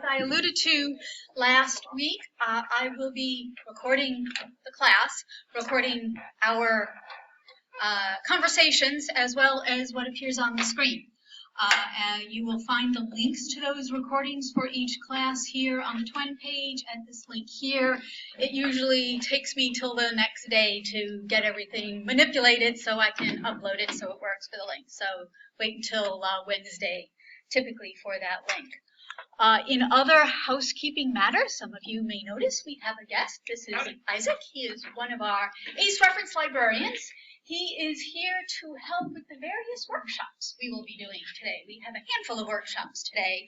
I alluded to last week, I will be recording the class, recording our conversations as well as what appears on the screen. You will find the links to those recordings for each class here on the Twin page at this link here. It usually takes me till the next day to get everything manipulated so I can upload it so it works for the link. So wait until Wednesday typically for that link. In other housekeeping matters, some of you may notice we have a guest. This is Isaac. He is one of our ACE reference librarians. He is here to help with the various workshops we will be doing today. We have a handful of workshops today,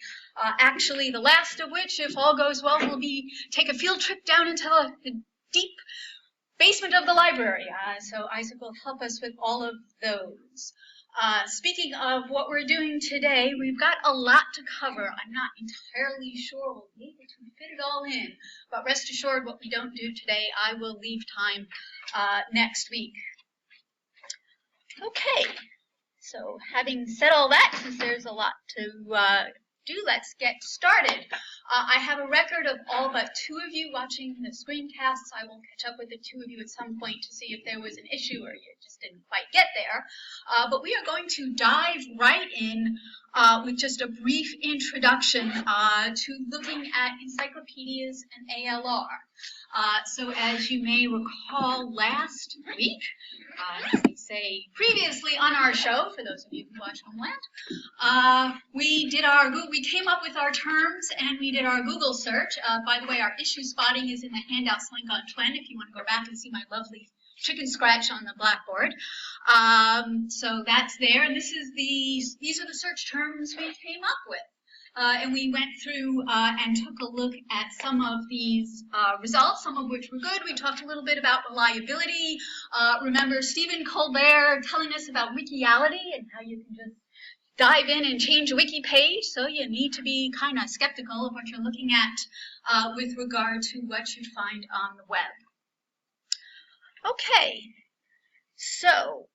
actually the last of which, if all goes well, will be take a field trip down into the deep basement of the library. So Isaac will help us with all of those. Speaking of what we're doing today, we've got a lot to cover. I'm not entirely sure we'll be able to fit it all in, but rest assured what we don't do today, I will leave time next week. Okay, so having said all that, since there's a lot to do, let's get started. I have a record of all but two of you watching the screencasts. I will catch up with the two of you at some point to see if there was an issue or you just didn't quite get there. But we are going to dive right in with just a brief introduction to looking at encyclopedias and ALR. So as you may recall last week, as we say previously on our show, for those of you who watch Homeland, we came up with our terms and we did our Google search. By the way, our issue spotting is in the handouts link on Twin if you want to go back and see my lovely chicken scratch on the blackboard. So that's there, and these are the search terms we came up with. And we went through and took a look at some of these results, some of which were good. We talked a little bit about reliability. Remember Stephen Colbert telling us about wikiality and how you can just dive in and change a wiki page. So you need to be kind of skeptical of what you're looking at with regard to what you find on the web. Okay, so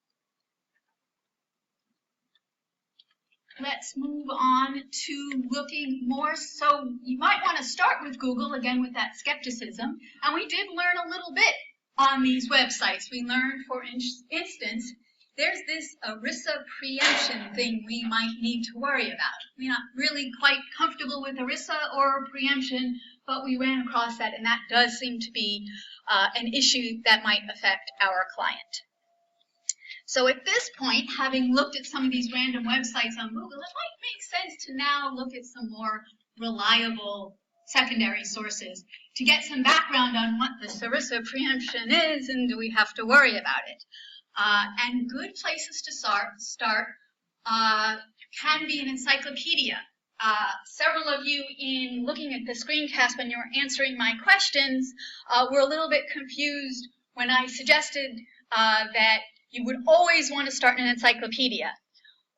let's move on to looking more. So you might want to start with Google, again, with that skepticism. And we did learn a little bit on these websites. We learned, for instance, there's this ERISA preemption thing we might need to worry about. We're not really quite comfortable with ERISA or preemption, but we ran across that, and that does seem to be an issue that might affect our client. So at this point, having looked at some of these random websites on Google, it might make sense to now look at some more reliable secondary sources to get some background on what the ERISA preemption is and do we have to worry about it. And good places to start can be an encyclopedia. Several of you, in looking at the screencast when you were answering my questions, were a little bit confused when I suggested that you would always want to start an encyclopedia.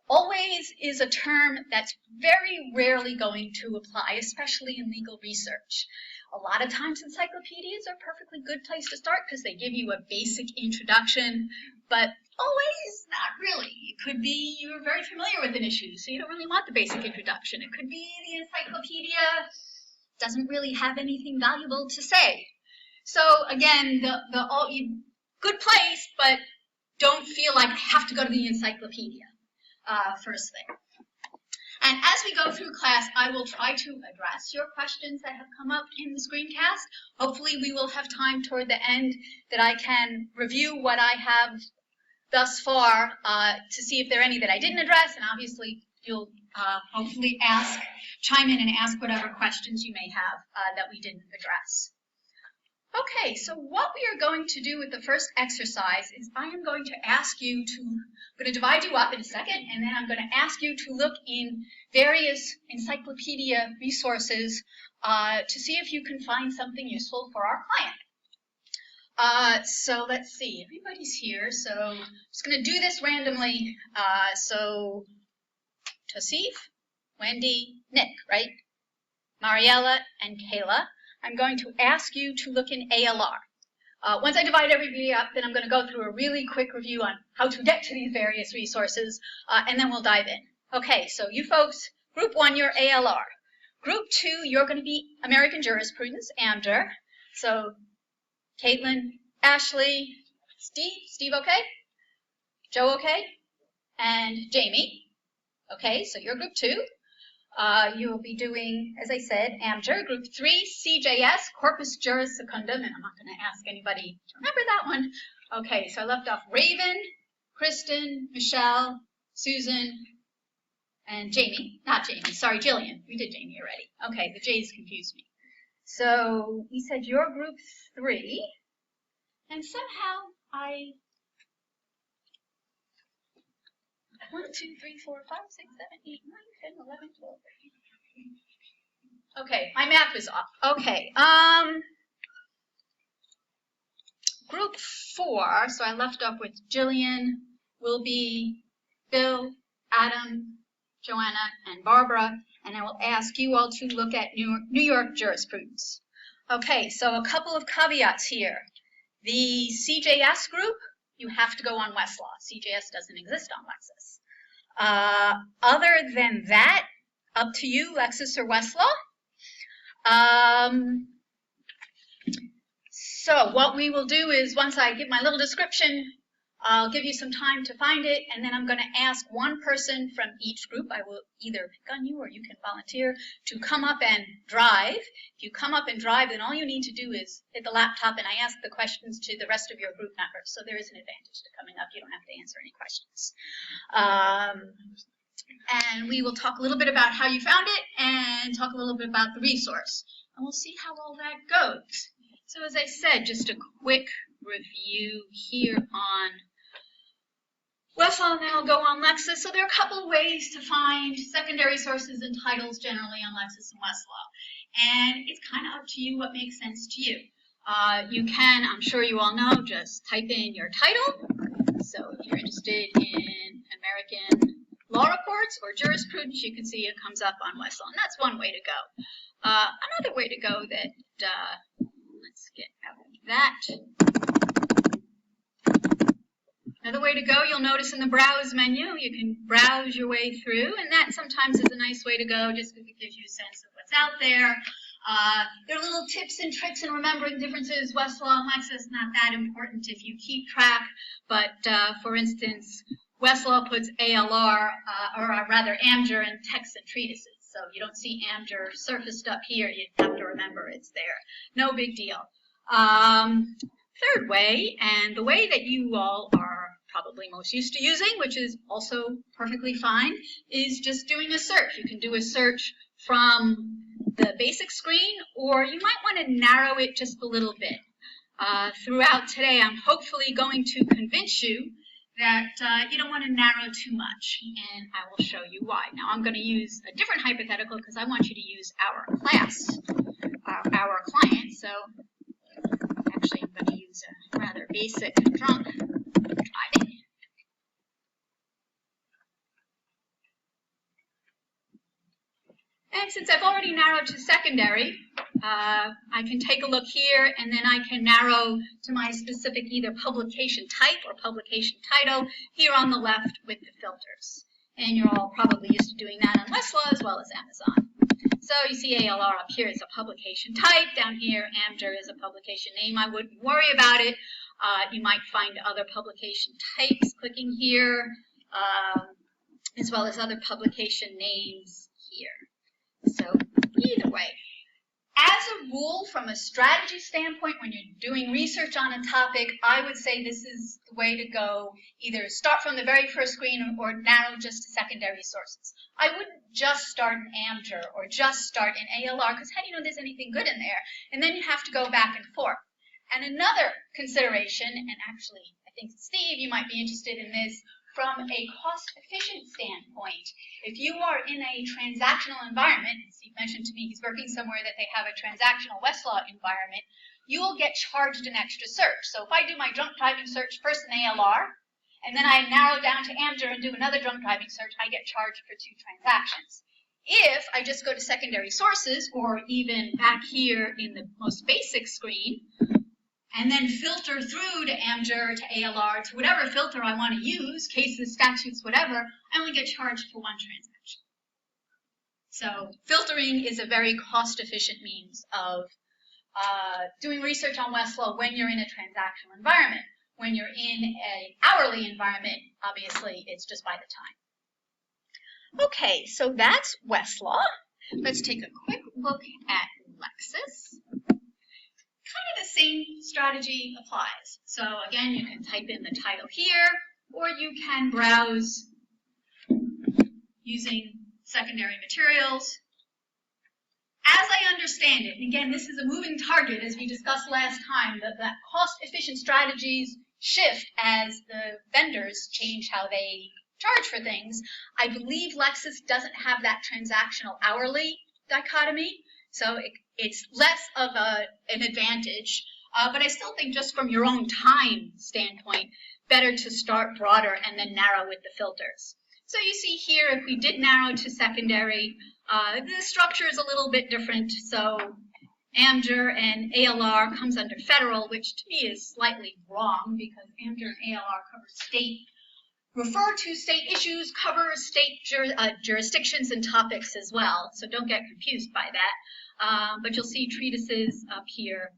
Always is a term that's very rarely going to apply, especially in legal research. A lot of times encyclopedias are a perfectly good place to start because they give you a basic introduction, but always not really. It could be you're very familiar with an issue, so you don't really want the basic introduction. It could be the encyclopedia doesn't really have anything valuable to say. So again, good place, but don't feel like I have to go to the encyclopedia first thing. And as we go through class, I will try to address your questions that have come up in the screencast. Hopefully we will have time toward the end that I can review what I have thus far to see if there are any that I didn't address, and obviously you'll hopefully chime in and ask whatever questions you may have that we didn't address. Okay, so what we are going to do with the first exercise is I am going to ask you I'm going to divide you up in a second, and then I'm going to ask you to look in various encyclopedia resources to see if you can find something useful for our client. So let's see, everybody's here, so I'm just going to do this randomly. So Tosif, Wendy, Nick, right? Mariella, and Kayla. I'm going to ask you to look in ALR. Once I divide everybody up, then I'm going to go through a really quick review on how to get to these various resources, and then we'll dive in. Okay, so you folks, group 1, your ALR. Group 2, you're going to be American Jurisprudence, AMJUR. So Caitlin, Ashley, Steve okay? Joe okay? And Jamie. Okay, so you're Group 2. You will be doing, as I said, AMJUR. Group 3, CJS, Corpus Juris Secundum, and I'm not going to ask anybody to remember that one. Okay, so I left off Raven, Kristen, Michelle, Susan, and Jamie. Not Jamie, sorry, Jillian. We did Jamie already. Okay, the J's confused me. So we said you're Group 3, and somehow 1, 2, 3, 4, 5, 6, 7, 8, 9, 10, 11, 12, 13. Okay, my math was off. Okay, Group 4, so I left off with Jillian, will be Bill, Adam, Joanna, and Barbara, and I will ask you all to look at New York jurisprudence. Okay, so a couple of caveats here. The CJS group, you have to go on Westlaw. CJS doesn't exist on Lexis. Other than that, up to you, Lexis or Westlaw. So what we will do is, once I give my little description, I'll give you some time to find it, and then I'm going to ask one person from each group. I will either pick on you or you can volunteer to come up and drive. If you come up and drive, then all you need to do is hit the laptop, and I ask the questions to the rest of your group members. So there is an advantage to coming up. You don't have to answer any questions. And we will talk a little bit about how you found it and talk a little bit about the resource. And we'll see how all that goes. So as I said, just a quick review here on Westlaw, and then I'll go on Lexis. So there are a couple of ways to find secondary sources and titles generally on Lexis and Westlaw. And it's kind of up to you what makes sense to you. You can, I'm sure you all know, just type in your title. So if you're interested in American law reports or jurisprudence, you can see it comes up on Westlaw. And that's one way to go. Another way to go that, let's get out of that. Another way to go, you'll notice in the Browse menu, you can browse your way through, and that sometimes is a nice way to go just because it gives you a sense of what's out there. There are little tips and tricks in remembering differences. Westlaw and Lexis, not that important if you keep track, but for instance, Westlaw puts ALR, or rather AMJUR in texts and treatises. So you don't see AMJUR surfaced up here. You have to remember it's there. No big deal. Third way, and the way that you all are probably most used to using, which is also perfectly fine, is just doing a search. You can do a search from the basic screen, or you might want to narrow it just a little bit. Throughout today, I'm hopefully going to convince you that you don't want to narrow too much, and I will show you why. Now, I'm going to use a different hypothetical because I want you to use our class, our client. So actually, I'm going to use a rather basic drunk driving. And since I've already narrowed to secondary, I can take a look here, and then I can narrow to my specific either publication type or publication title here on the left with the filters. And you're all probably used to doing that on Westlaw as well as Amazon. So you see ALR up here is a publication type. Down here, AMJUR is a publication name. I wouldn't worry about it. You might find other publication types clicking here, as well as other publication names here. So either way, as a rule, from a strategy standpoint, when you're doing research on a topic, I would say this is the way to go. Either start from the very first screen or narrow just to secondary sources. I wouldn't just start in AMJUR or just start in ALR, because how do you know there's anything good in there? And then you have to go back and forth. And another consideration, and actually I think Steve, you might be interested in this, from a cost-efficient standpoint, if you are in a transactional environment, and Steve mentioned to me he's working somewhere that they have a transactional Westlaw environment, you will get charged an extra search. So if I do my drunk driving search first in ALR, and then I narrow down to AMJUR and do another drunk driving search, I get charged for 2 transactions. If I just go to secondary sources, or even back here in the most basic screen, and then filter through to AMJUR, to ALR, to whatever filter I want to use, cases, statutes, whatever, I only get charged for 1 transaction. So filtering is a very cost-efficient means of doing research on Westlaw when you're in a transactional environment. When you're in an hourly environment, obviously, it's just by the time. Okay, so that's Westlaw. Let's take a quick look at Lexis. Kind of the same strategy applies. So again, you can type in the title here, or you can browse using secondary materials. As I understand it, and again, this is a moving target as we discussed last time, that cost-efficient strategies shift as the vendors change how they charge for things. I believe Lexis doesn't have that transactional hourly dichotomy, so it's less of an advantage. But I still think just from your own time standpoint, better to start broader and then narrow with the filters. So you see here, if we did narrow to secondary, the structure is a little bit different. So AMJUR and ALR comes under federal, which to me is slightly wrong because AMJUR and ALR cover state, refer to state issues, cover state jurisdictions and topics as well. So don't get confused by that. But you'll see treatises up here.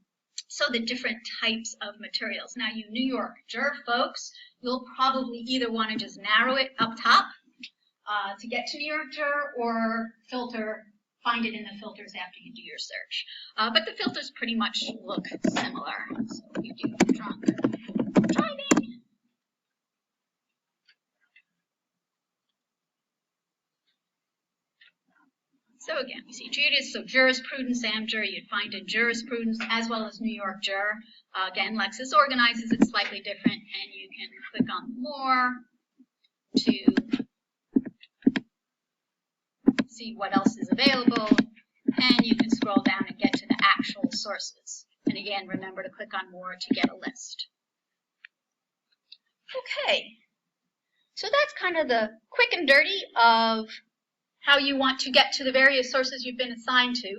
So the different types of materials. Now you New York JUR folks, you'll probably either want to just narrow it up top to get to New York JUR, or filter, find it in the filters after you do your search. But the filters pretty much look similar. So you do drunk driving. So again, we see treatise, so jurisprudence, AMJUR, you'd find in jurisprudence as well as New York JUR. Again, Lexis organizes it slightly different, and you can click on more to see what else is available, and you can scroll down and get to the actual sources. And again, remember to click on more to get a list. Okay, so that's kind of the quick and dirty of how you want to get to the various sources you've been assigned to.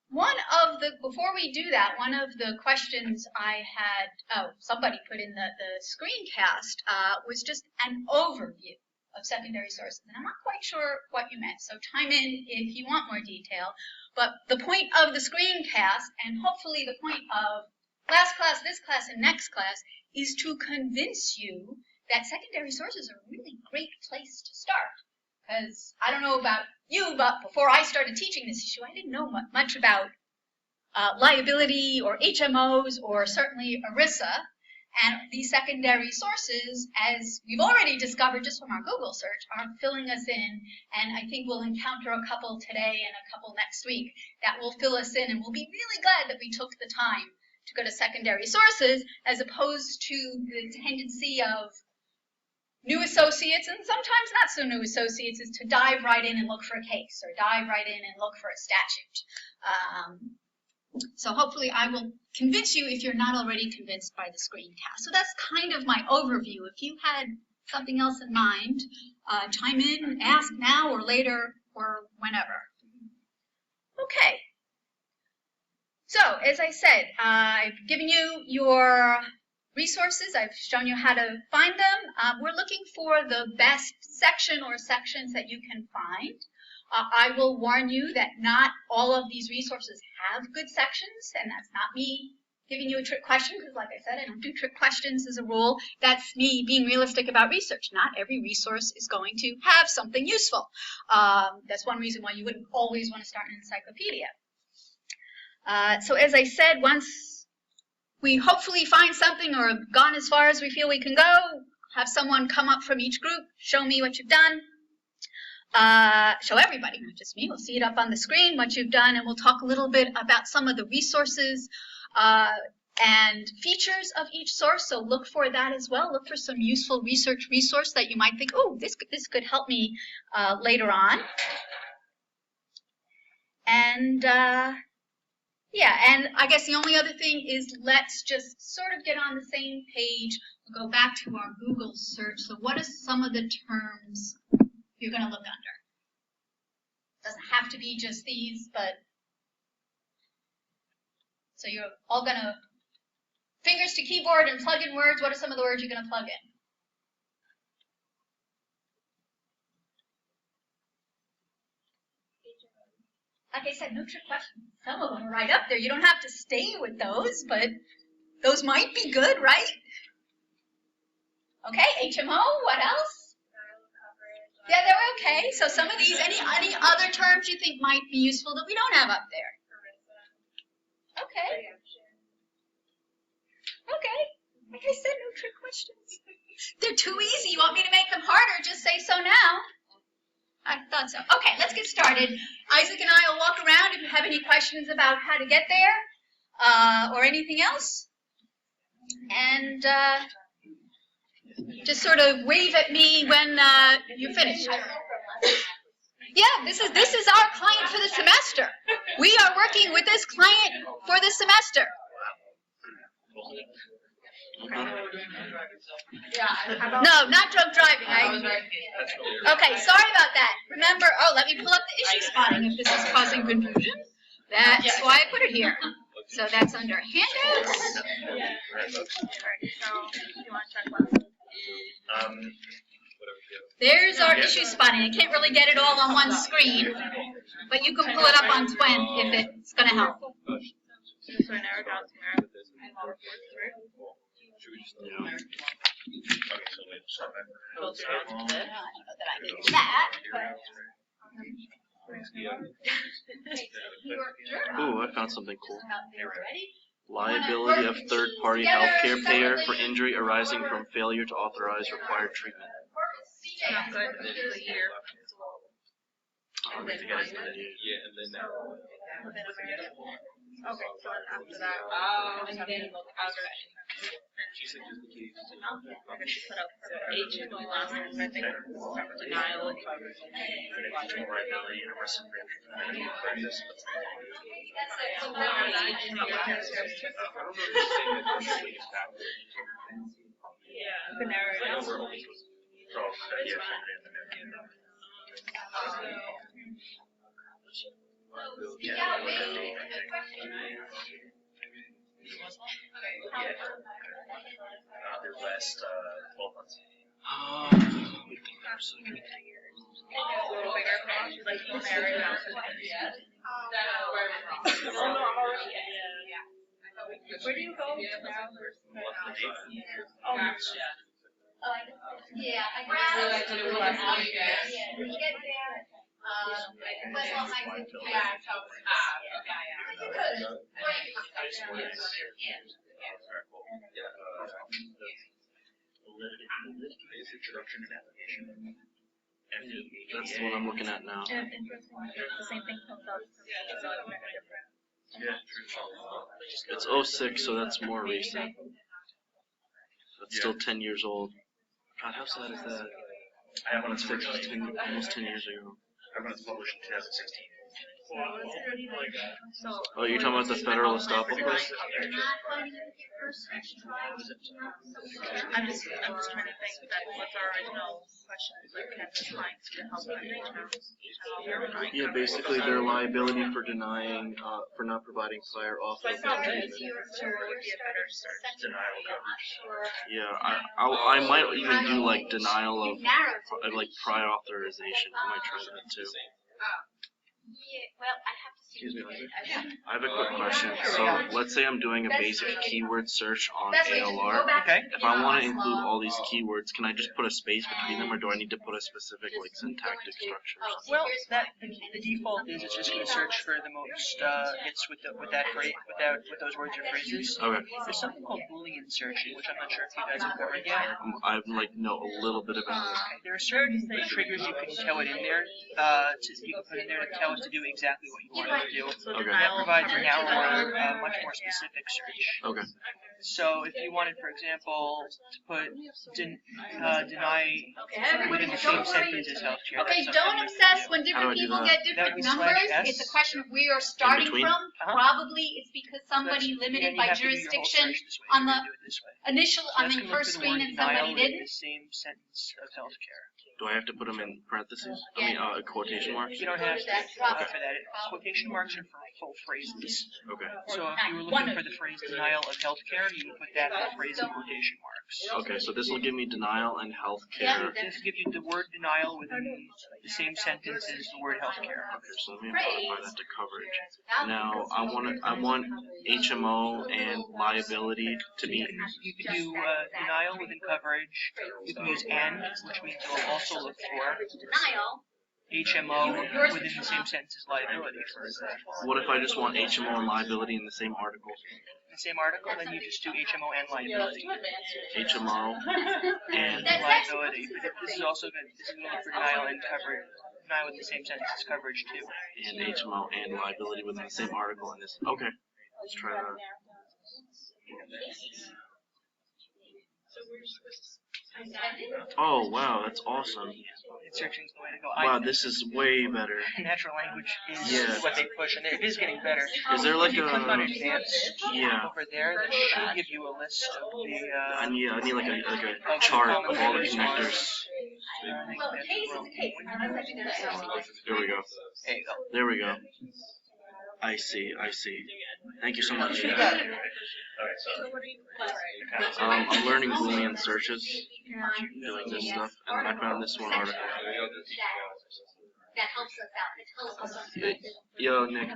Before we do that, one of the questions I had, somebody put in the screencast, was just an overview of secondary sources. And I'm not quite sure what you meant, so chime in if you want more detail. But the point of the screencast, and hopefully the point of last class, this class, and next class, is to convince you that secondary sources are a really great place to start. Because I don't know about you, but before I started teaching this issue, I didn't know much about liability or HMOs or certainly ERISA. And these secondary sources, as we've already discovered just from our Google search, are filling us in. And I think we'll encounter a couple today and a couple next week that will fill us in. And we'll be really glad that we took the time to go to secondary sources as opposed to the tendency of new associates, and sometimes not so new associates, is to dive right in and look for a case or dive right in and look for a statute. So hopefully I will convince you if you're not already convinced by the screencast. So that's kind of my overview. If you had something else in mind, chime in, ask now or later or whenever. Okay. So as I said, I've given you your resources. I've shown you how to find them. We're looking for the best section or sections that you can find. I will warn you that not all of these resources have good sections, and that's not me giving you a trick question, because like I said, I don't do trick questions as a rule. That's me being realistic about research. Not every resource is going to have something useful. That's one reason why you wouldn't always want to start an encyclopedia. So as I said, once we hopefully find something or have gone as far as we feel we can go, have someone come up from each group, show me what you've done. Show everybody, not just me. We'll see it up on the screen, what you've done, and we'll talk a little bit about some of the resources and features of each source. So look for that as well. Look for some useful resource that you might think, oh, this could help me later on. And yeah, and I guess the only other thing is let's just sort of get on the same page. We'll go back to our Google search. So what are some of the terms you're going to look under? Doesn't have to be just these, but so you're all going to fingers to keyboard and plug in words. What are some of the words you're going to plug in? Like I said, no trick questions. Some of them are right up there. You don't have to stay with those, but those might be good, right? Okay, HMO, what else? Yeah, they're okay. So some of these, any other terms you think might be useful that we don't have up there? Okay. Okay. Like I said, no trick questions. They're too easy. You want me to make them harder? Just say so now. I thought so. Okay, let's get started. Isaac and I will walk around if you have any questions about how to get there or anything else. And just sort of wave at me when you finish. Yeah, this is our client for the semester. We are working with this client for the semester. No, not drunk driving. Okay, sorry about that. Remember, let me pull up the issue spotting if this is causing confusion. That's why I put it here. So that's under handouts. There's our issue spotting. I can't really get it all on one screen, but you can pull it up on Twin if it's going to help. Ooh, I found something cool. Liability of third-party healthcare payer for injury arising from failure to authorize required treatment. Not good. I think I just did. Okay, so after that, and then I should put up HMO last time, I think, denial of The last 12 months. Oh, we think for a second. a little bigger, like scenario analysis. Where do you go now? Yeah, I guess. We get there. Westlaw Heights. Introduction and application. That's the one I'm looking at now. And interesting, the same thing comes up. It's 06, so that's more recent. That's still 10 years old. God, how sad is that? I have one that's It's almost 10 years ago. I have one that's published in 2016. Oh, you're talking about the federal estoppel case? I'm just trying to think that what's our original question, like, can the clients get help with HMO? Yeah, basically their liability for denying, for not providing prior So I authorization thought that treatment. would be a better search. Denial of coverage. Yeah, I might even do like denial of like prior authorization. I might try that too. Well, I have to see. Excuse me, Isaac. I have a quick question. So let's say I'm doing a basic keyword search on ALR. Okay. If I want to include all these keywords, can I just put a space between them, or do I need to put a specific like syntactic structure or something? Well, the default is it's just going to search for the most hits with that phrase, with those words or phrases. Okay. There's something called Boolean searching, which I'm not sure if you guys have covered yet. I like know a little bit about it. Okay. There are certain triggers you can tell it in there. You can put in there to tell it to do exactly what you want it to do. Okay. That provides a narrower, much more specific search. Okay. So if you wanted, for example, to put deny within the same sentence as healthcare. Okay, that's don't something obsess when How do I different do people that? get That different would be numbers. /S. It's a question of where you're starting between? from. Probably it's because somebody Then limited you by have to do your whole jurisdiction search this way. on You the can do it this way. initial, So on that's the gonna look first for the screen word and somebody denial within didn't. the same sentence of healthcare. Do I have to put them in parentheses? I mean, quotation marks? You don't have to for that. Quotation marks are for full phrases. Okay. So if you were looking for the phrase denial of healthcare, you would put that whole phrase in quotation marks. marks. Okay, so this will give me denial and healthcare. This gives you the word denial within the same sentence as the word healthcare. Okay, so let me modify that to coverage. Now I want HMO and liability to be. You can do denial within coverage. You can use and, which means it will also look for HMO within the same sentence as liability, for example. What if I just want HMO and liability in the same article? The same article, then you just do HMO and liability. HMO and Liability. But this is also good. This is good for denial and coverage. Denial with the same sentence as coverage too. and HMO and liability within the same article in this. Okay, let's try that. Oh wow, that's awesome. Searching is the way to go. Wow, this is way better. Natural language is Yeah. what they push, and it is getting better. Is there like If you click on a advanced yeah? over there, that should give you a list of the. I need like a chart of all the connectors. Here we go. There you go. There we go. I see. Thank you so much. I'm learning Boolean searches, doing this stuff, and I found this one article. That helps us out. It tells us. Yo, Nick.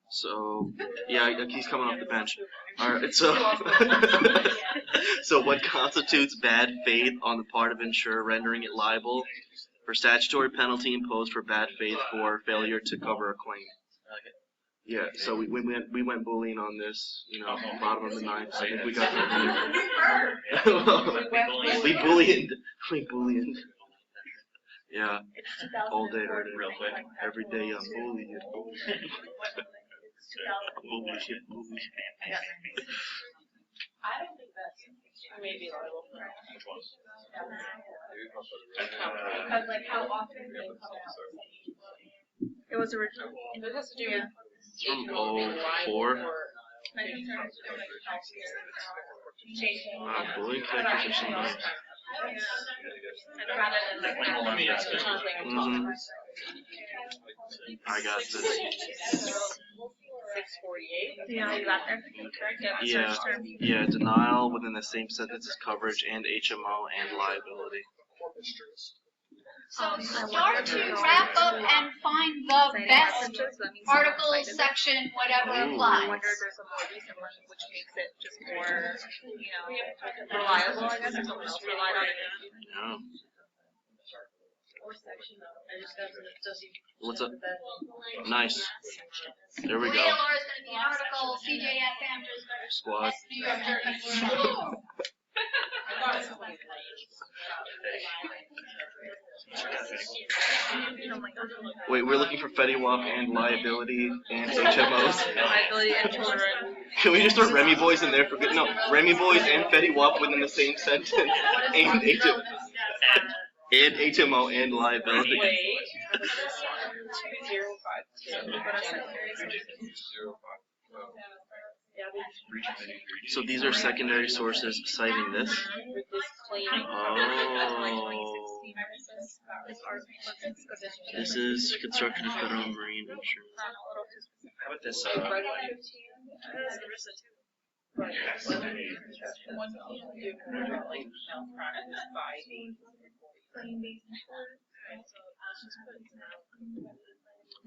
So yeah, he's coming off the bench. All right. So so what constitutes bad faith on the part of insurer, rendering it liable for statutory penalty imposed for bad faith for failure to cover a claim? Yeah, so we went Boolean on this, bottom of the ninth. I think we got the we Booleaned. Yeah, all day, Real quick. every day I'm Boolean. Boolean. I don't think that's maybe liable for because like how often they come out. It was original. It has to do with It's from 04. my concern is with like healthcare. Boolean connectors are so nice. And rather than like Let me ask this. I got this. 648. Yeah, you got there. Yeah, denial within the same sentence as coverage and HMO and liability. So start to wrap up and find the best article, section, whatever I applies. wonder if there's a more recent one which makes it just more, reliable, I guess, or someone else relied on it. Yeah. What's up? Nice. There we go. Whaler is going to be an article, CJS Andrews, Squad. New York Journal. Wait, we're looking for FettyWap and liability and HMOs. Liability and children. Can we just throw Remy Boys in there for good? No, Remy Boys and FettyWap within the same sentence. And HMO and liability. So these are secondary sources citing this. Oh. This is constructed as federal marine insurance. How about this?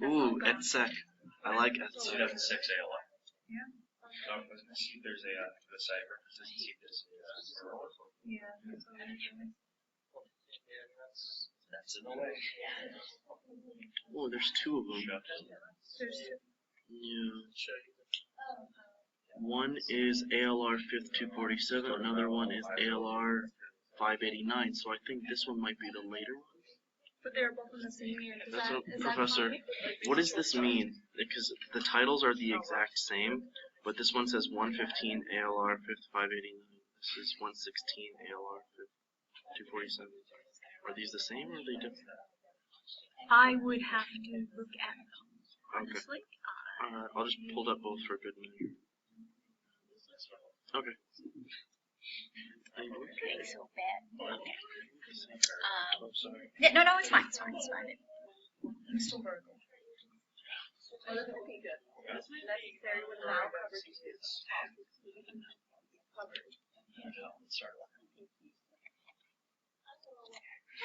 Ooh, ETSEC. I like ETSEC. 2006 ALI. Yeah. So I was gonna see if there's a the site references to see if there's that's in the way. Oh, there's two of them. Yeah. One is ALR 5247, another one is ALR 589, so I think this one might be the later one. But they're both in the same year. That's what, Professor, what does this mean? Because the titles are the exact same, but this one says 115 ALR 5589. This is 116 ALR 247. Are these the same or are they different? I would have to look at them, honestly. Alright, I'll just pull up both for a good measure. Okay. Okay, so bad. Okay. Yeah, no, it's fine. It's fine. It's fine. I'm still vertical. Well, that would be good. That's necessary with now coverage too.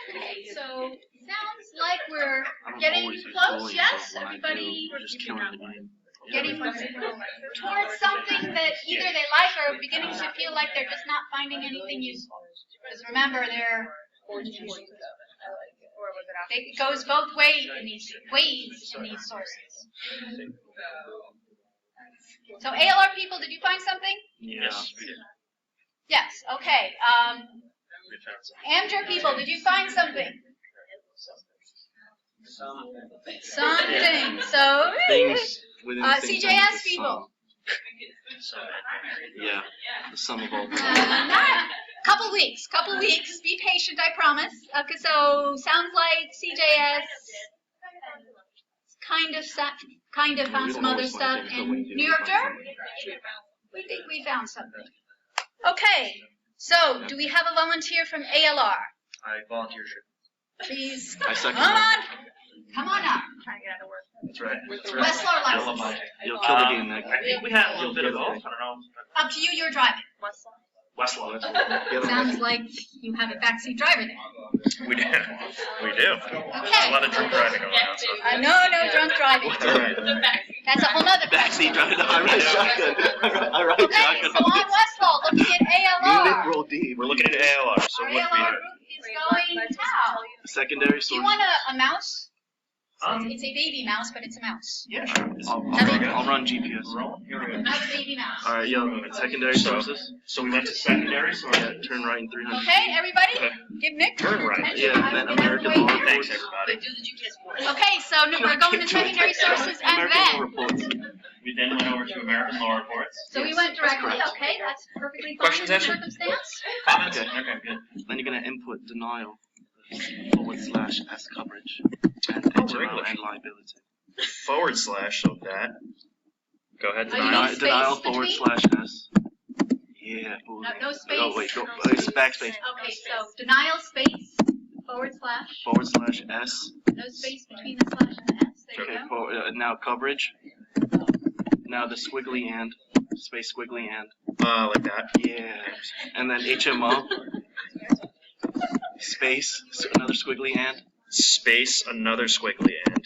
Okay, so sounds like we're I don't getting always use close, bullying, yes? but when I Everybody do, just killing the game. getting towards something that either they like or beginning to feel like they're just not finding anything useful. Because remember, it goes both ways in these sources. So ALR people, did you find something? Yes. Yes, okay. Amdur people, did you find something? Something. So Things within the same CJS sentence, people. some. Yeah, the sum of all things. Not couple weeks. Be patient, I promise. Okay, so sounds like CJS kind of found some other stuff in New York Journal. We think we found something. Okay, so do we have a volunteer from ALR? I volunteer. Please, I second come that. on. Come on up. Trying to get out of work. That's right. Westlaw license. You'll kill the game, Nick. I think we had a little bit of both. I don't know. Up to you, you're driving. Westlaw. Sounds like you have a backseat driver there. We do. We do. Okay. A lot of drunk driving going on. So. No drunk driving. All right. That's a whole nother Backseat question. driver. I ride shotgun. I ride Okay, shotgun. so on Westlaw, looking at Me and Nick ALR. roll deep. We're looking at ALR. So Our what we ALR have? group is going how? Secondary Do you source. want a mouse? Huh? It's a baby mouse, but it's a mouse. Yeah. I'll run GPS. Here we go. I have a baby mouse. All right, yo, secondary sources. So we went to secondary. So Yeah, turn right in 300. Okay, everybody, Okay. give Nick Turn your right. attention. Yeah, I then will get out of the American way law here. Thanks, everybody. Okay, so we're going to secondary sources and American law then. reports. We then went over to American law reports. So we Yes, went that's directly, correct. okay, that's perfectly fine Questions, in the Ashley? circumstance. Comments? Okay. Okay, good. Then you're gonna input denial /S coverage and Oh, HMO English. and liability. /, so that. Go ahead, Are you denial. space Denial between? /S. Yeah. No space. Oh wait, go backspace. Okay, so denial space / /S. no space between the slash and the S, there Okay. you go. Now coverage. Now the squiggly and space squiggly and. Like that. Yeah. And then HMO. Space another squiggly and. Space, another squiggly and.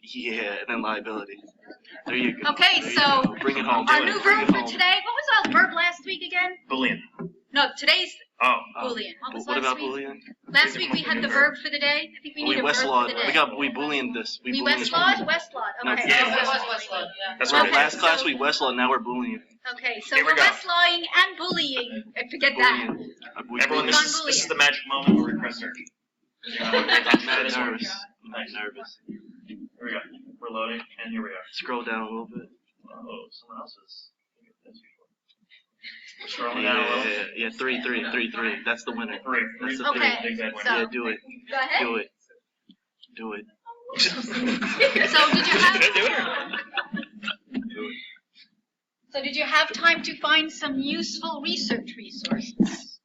Yeah. And then liability. There you go. Okay, There you so go. Bring it home. Our Bring new it verb for home. today, what was our verb last week again? Boolean. No, today's Oh. Boolean. What was What last about week? Boolean? Last week we had the verb for the day. I think we need a verb for the day. We Booleaned this. We Booleaned Westlawed? No, Okay. yeah, Oh, it was Westlawed. That's Well, right. last class we Westlawed, now we're Boolean. Okay, so Here we we're go. Westlawing and bullying. Forget that. Boolean. We Everyone, Boolean. this is the magic moment where we press search. I'm not nervous. I'm not nervous. Here we go. We're loading, and here we are. Scroll down a little bit. Oh, someone else is. Scrolling down a little. Yeah, 3. That's the winner. Three. That's the Okay, Big bad winner. so- Yeah, do it. Go ahead. Do it. Do it. So did you have time to find some useful research resources?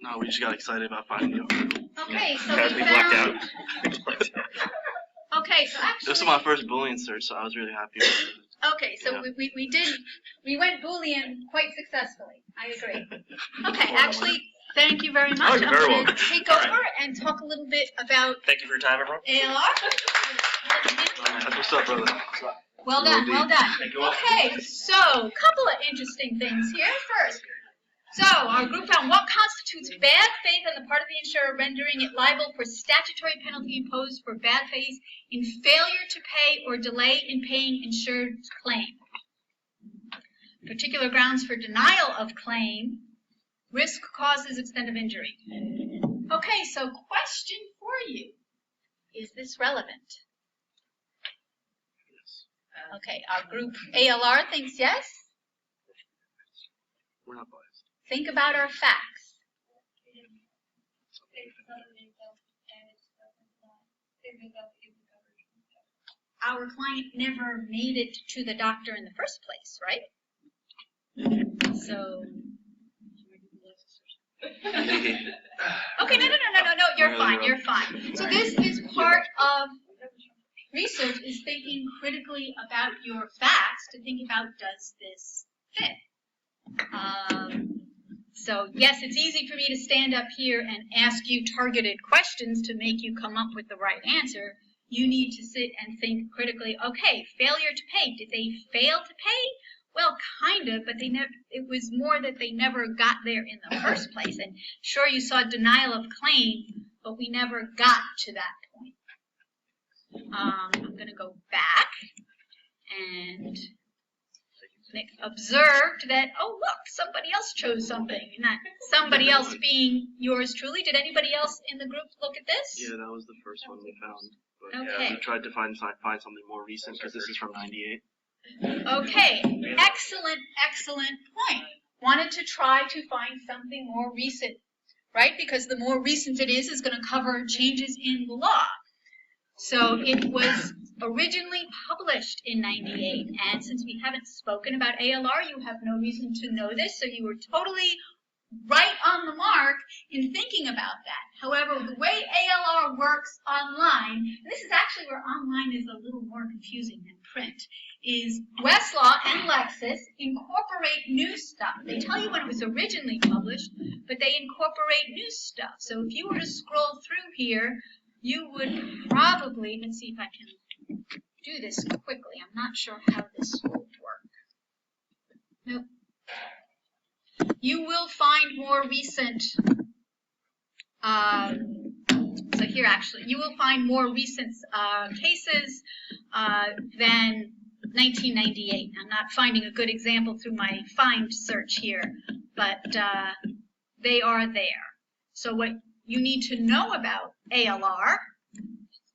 No, we just got excited about finding you. Okay, so As we we blacked found. out. Okay, so actually. This was my first Boolean search, so I was really happy with it. Okay, so Yeah. we went Boolean quite successfully. I agree. Okay, actually, thank you very much. Oh, you're very I'm going welcome. to take All over right. and talk a little bit about Thank you for your time, everyone. ALR. That's what's up, brother. Well done, well done. Thank you all. Okay, so a couple of interesting things here. First, so our group found what constitutes bad faith on the part of the insurer, rendering it liable for statutory penalty imposed for bad faith in failure to pay or delay in paying insured claim. Particular grounds for denial of claim: risk, causes, extent of injury. Okay, so question for you: is this relevant? Okay, our group ALR thinks yes. We're not biased. Think about our facts. Our client never made it to the doctor in the first place, right? So, okay, no, you're fine. So this is part of research, is thinking critically about your facts to think about, does this fit? So yes, it's easy for me to stand up here and ask you targeted questions to make you come up with the right answer. You need to sit and think critically, okay, failure to pay. Did they fail to pay? Well, kind of, but it was more that they never got there in the first place. And sure, you saw denial of claim, but we never got to that point. I'm going to go back and observed that, oh, look, somebody else chose something. And that somebody else being yours truly. Did anybody else in the group look at this? Yeah, that was the first one we found. But Okay. we tried to find something more recent because this is from '98. Okay, excellent, excellent point. Wanted to try to find something more recent, right? Because the more recent it is going to cover changes in the law. So it was originally published in '98, and since we haven't spoken about ALR, you have no reason to know this, so you were totally right on the mark in thinking about that. However, the way ALR works online, and this is actually where online is a little more confusing than print, is Westlaw and Lexis incorporate new stuff. They tell you when it was originally published, but they incorporate new stuff. So if you were to scroll through here, you would probably, let's see if I can do this quickly. I'm not sure how this will work. Nope. You will find more recent, so here actually, you will find more recent cases than 1998. I'm not finding a good example through my find search here, but they are there. So what you need to know about ALR,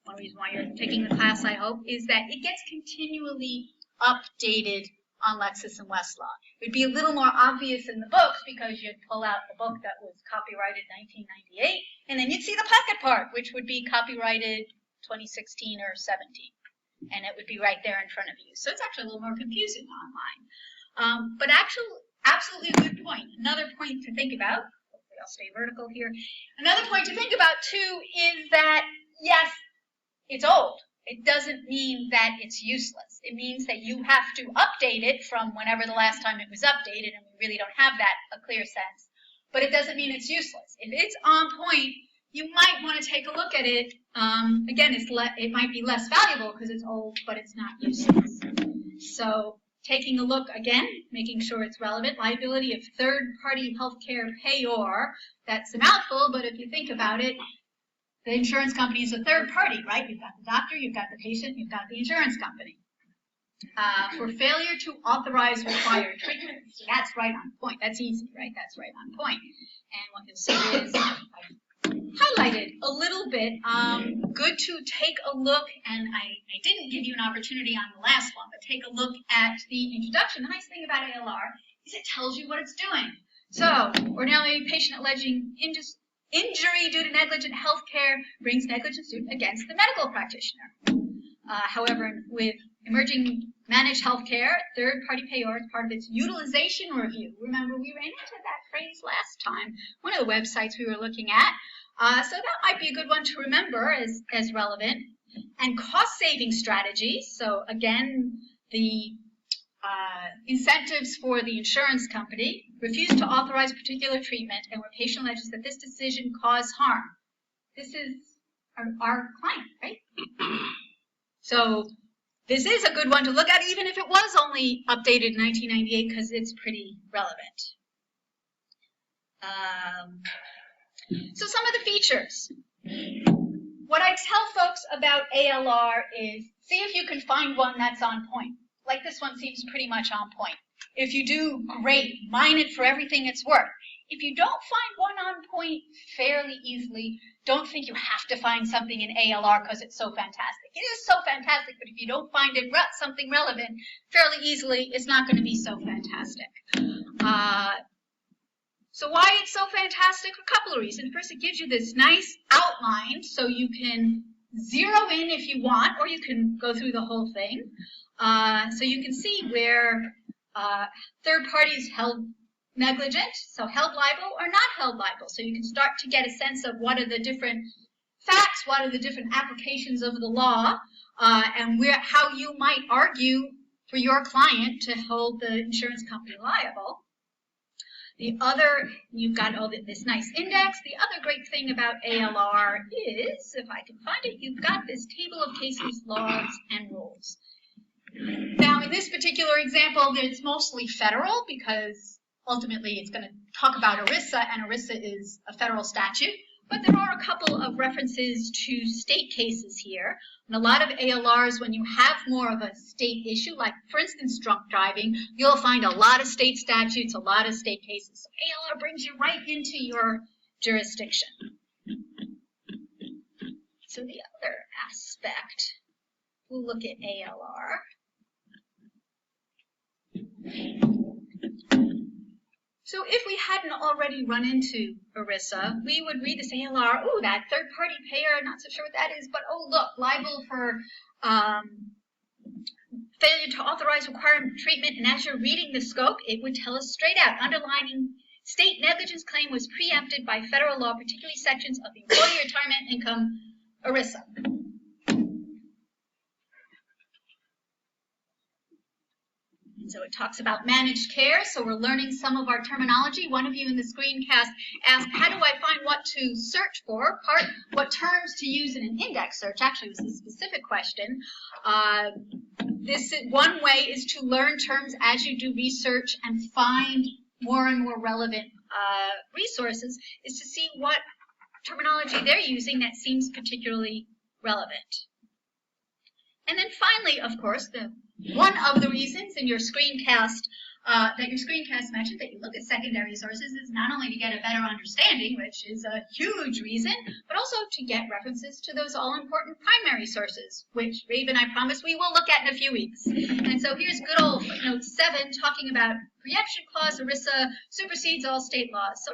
one reason why you're taking the class, I hope, is that it gets continually updated on Lexis and Westlaw. It would be a little more obvious in the books because you'd pull out the book that was copyrighted 1998, and then you'd see the pocket part, which would be copyrighted 2016 or 17, and it would be right there in front of you. So it's actually a little more confusing online. But actually, absolutely a good point. Another point to think about, hopefully I'll stay vertical here. Another point to think about too is that, yes, it's old. It doesn't mean that it's useless. It means that you have to update it from whenever the last time it was updated, and we really don't have a clear sense. But it doesn't mean it's useless. If it's on point, you might want to take a look at it. Again, it might be less valuable because it's old, but it's not useless. So taking a look again, making sure it's relevant. Liability of third-party healthcare payor. That's a mouthful, but if you think about it, the insurance company is a third party, right? You've got the doctor, you've got the patient, you've got the insurance company. For failure to authorize required treatment, that's right on point. That's easy, right? That's right on point. And what you'll see is, I've highlighted a little bit, good to take a look, and I didn't give you an opportunity on the last one, but take a look at the introduction. The nice thing about ALR is it tells you what it's doing. So, ordinarily, patient alleging injury due to negligent health care brings negligence suit against the medical practitioner. However, with emerging managed health care, third-party payor is part of its utilization review. Remember, we ran into that phrase last time, one of the websites we were looking at. So that might be a good one to remember as relevant. And cost-saving strategies. So again, the incentives for the insurance company, refuse to authorize particular treatment, and where patient alleges that this decision caused harm. This is our client, right? So this is a good one to look at, even if it was only updated in 1998, because it's pretty relevant. So some of the features. What I tell folks about ALR is see if you can find one that's on point. Like this one seems pretty much on point. If you do, great. Mine it for everything it's worth. If you don't find one on point fairly easily, don't think you have to find something in ALR because it's so fantastic. It is so fantastic, but if you don't find it something relevant fairly easily, it's not going to be so fantastic. So why it's so fantastic? A couple of reasons. First, it gives you this nice outline so you can zero in if you want, or you can go through the whole thing. So you can see where third parties held negligent, so held liable or not held liable. So you can start to get a sense of what are the different facts, what are the different applications of the law, and how you might argue for your client to hold the insurance company liable. The other, you've got all this nice index. The other great thing about ALR is, if I can find it, you've got this table of cases, logs, and rules. Now, in this particular example, it's mostly federal because ultimately it's going to talk about ERISA, and ERISA is a federal statute. But there are a couple of references to state cases here. And a lot of ALRs, when you have more of a state issue, like, for instance, drunk driving, you'll find a lot of state statutes, a lot of state cases. So ALR brings you right into your jurisdiction. So the other aspect, we'll look at ALR. So if we hadn't already run into ERISA, we would read this ALR, oh, that third-party payer, not so sure what that is, but oh, look, liable for failure to authorize requirement treatment, and as you're reading the scope, it would tell us straight out, underlining state negligence claim was preempted by federal law, particularly sections of the Employee Retirement Income ERISA. So it talks about managed care, so we're learning some of our terminology. One of you in the screencast asked, how do I find what to search for? What terms to use in an index search? Actually, it was a specific question. One way is to learn terms as you do research and find more and more relevant resources, is to see what terminology they're using that seems particularly relevant. And then finally, of course, one of the reasons in your screencast mentioned that you look at secondary sources is not only to get a better understanding, which is a huge reason, but also to get references to those all-important primary sources, which, Raven, I promise we will look at in a few weeks. And so here's good old footnote 7 talking about preemption clause, ERISA supersedes all state laws. So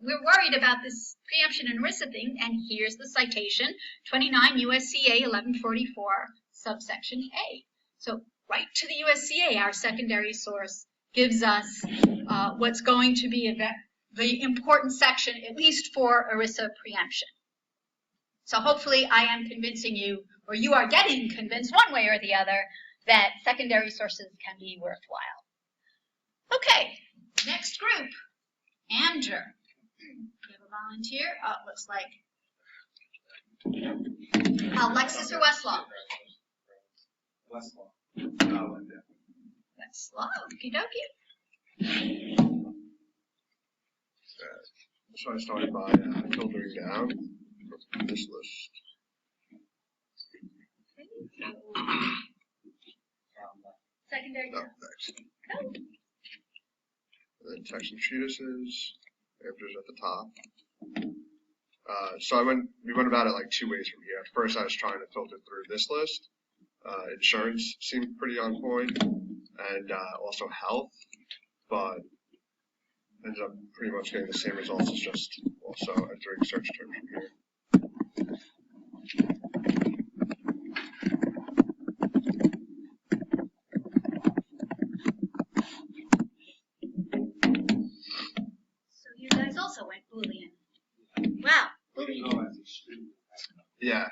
we're worried about this preemption and ERISA thing, and here's the citation, 29 USCA 1144, subsection A. So right to the USCA, our secondary source gives us what's going to be the important section, at least for ERISA preemption. So hopefully I am convincing you, or you are getting convinced one way or the other, that secondary sources can be worthwhile. Okay, next group, Amger. We have a volunteer. Oh, it looks like Alexis or Westlaw? Westlaw. Westlaw, okie dokie. So I started by filtering down from this list. Secondary. No, next. Cool. And then text and treatises, Amger's at the top. So we went about it like two ways from here. At first I was trying to filter through this list. Insurance seemed pretty on point, and also health, but ended up pretty much getting the same results as just also entering search terms from here. So you guys also went Boolean. Wow. Boolean. Yeah.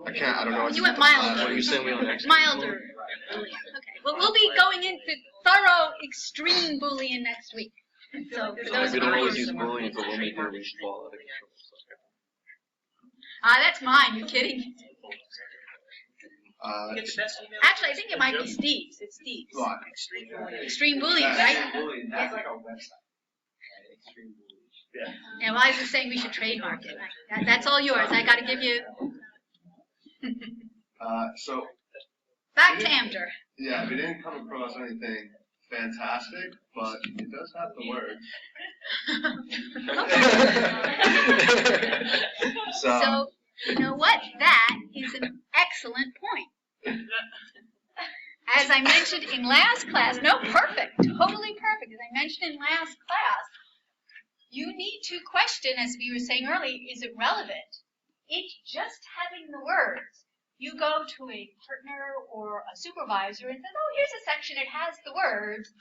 I don't know. You went milder. Are you saying we don't actually? Milder Boolean. Okay. Well, we'll be going into thorough, extreme Boolean next week. So for those We of don't always you, use Boolean, but when we do, we fall out of control. that's mine. You kidding? Get the best email. Actually, I think it might be Steve's. It's Steve's. What? Extreme Boolean, right? That's like a website. Extreme Boolean. Yeah. Well, I was just saying we should trademark it. That's all yours. I got to give you. So Back to Amger. yeah, we didn't come across anything fantastic, but it does have the word. So, you know what? That is an excellent point. As I mentioned in last class, perfect, totally perfect. As I mentioned in last class, you need to question, as we were saying earlier, is it relevant? It's just having the words. You go to a partner or a supervisor and say, oh, here's a section, it has the words.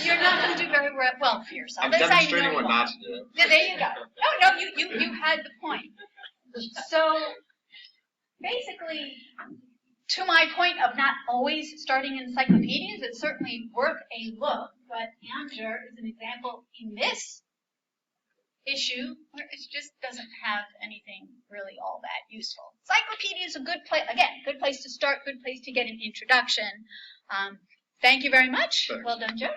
You're not going to do very well for yourself. I'm As I know demonstrating you what are. not to do. Yeah, there you go. No, you had the point. So basically, to my point of not always starting encyclopedias, it's certainly worth a look, but Amger is an example in this issue where it just doesn't have anything really all that useful. Encyclopedia is a good place, again, good place to start, good place to get an introduction. Thank you very much. Thanks. Well done, Joe.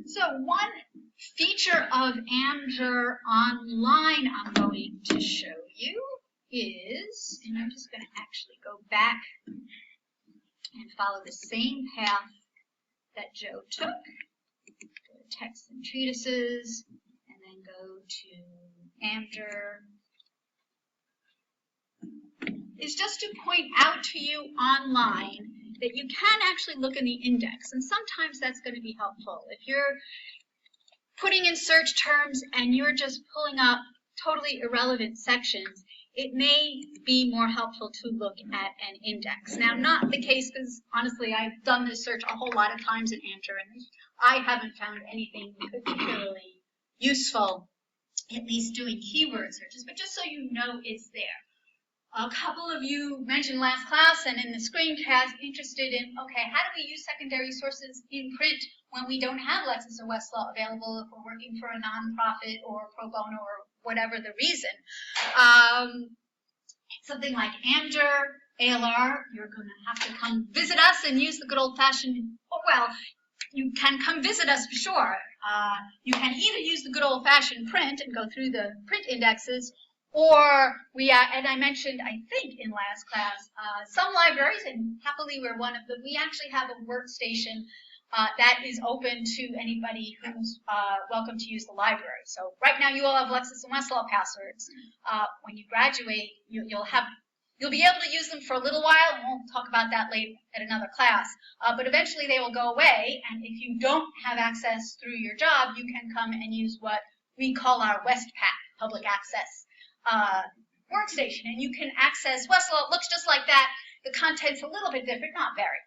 So one feature of Amger Online I'm going to show you is, and I'm just going to actually go back and follow the same path that Joe took. Go to Texts and Treatises, and then go to Amger. Is just to point out to you online that you can actually look in the index, and sometimes that's going to be helpful. If you're putting in search terms and you're just pulling up totally irrelevant sections, it may be more helpful to look at an index. Now, not the case, because honestly, I've done this search a whole lot of times in Amger, and I haven't found anything particularly useful, at least doing keyword searches, but just so you know it's there. A couple of you mentioned last class and in the screencast interested in, okay, how do we use secondary sources in print when we don't have Lexis or Westlaw available, if we're working for a nonprofit or pro bono or whatever the reason? Something like Amger, ALR, you're going to have to come visit us and use the good old-fashioned, well, you can come visit us for sure. You can either use the good old-fashioned print and go through the print indexes, or and I mentioned, I think in last class, some libraries, and happily we're one of them, we actually have a workstation that is open to anybody who's welcome to use the library. So right now you all have Lexis and Westlaw passwords. When you graduate, you'll be able to use them for a little while, and we'll talk about that later at another class. But eventually they will go away, and if you don't have access through your job, you can come and use what we call our WestPack, public access workstation, and you can access Westlaw. It looks just like that. The content's a little bit different, not very.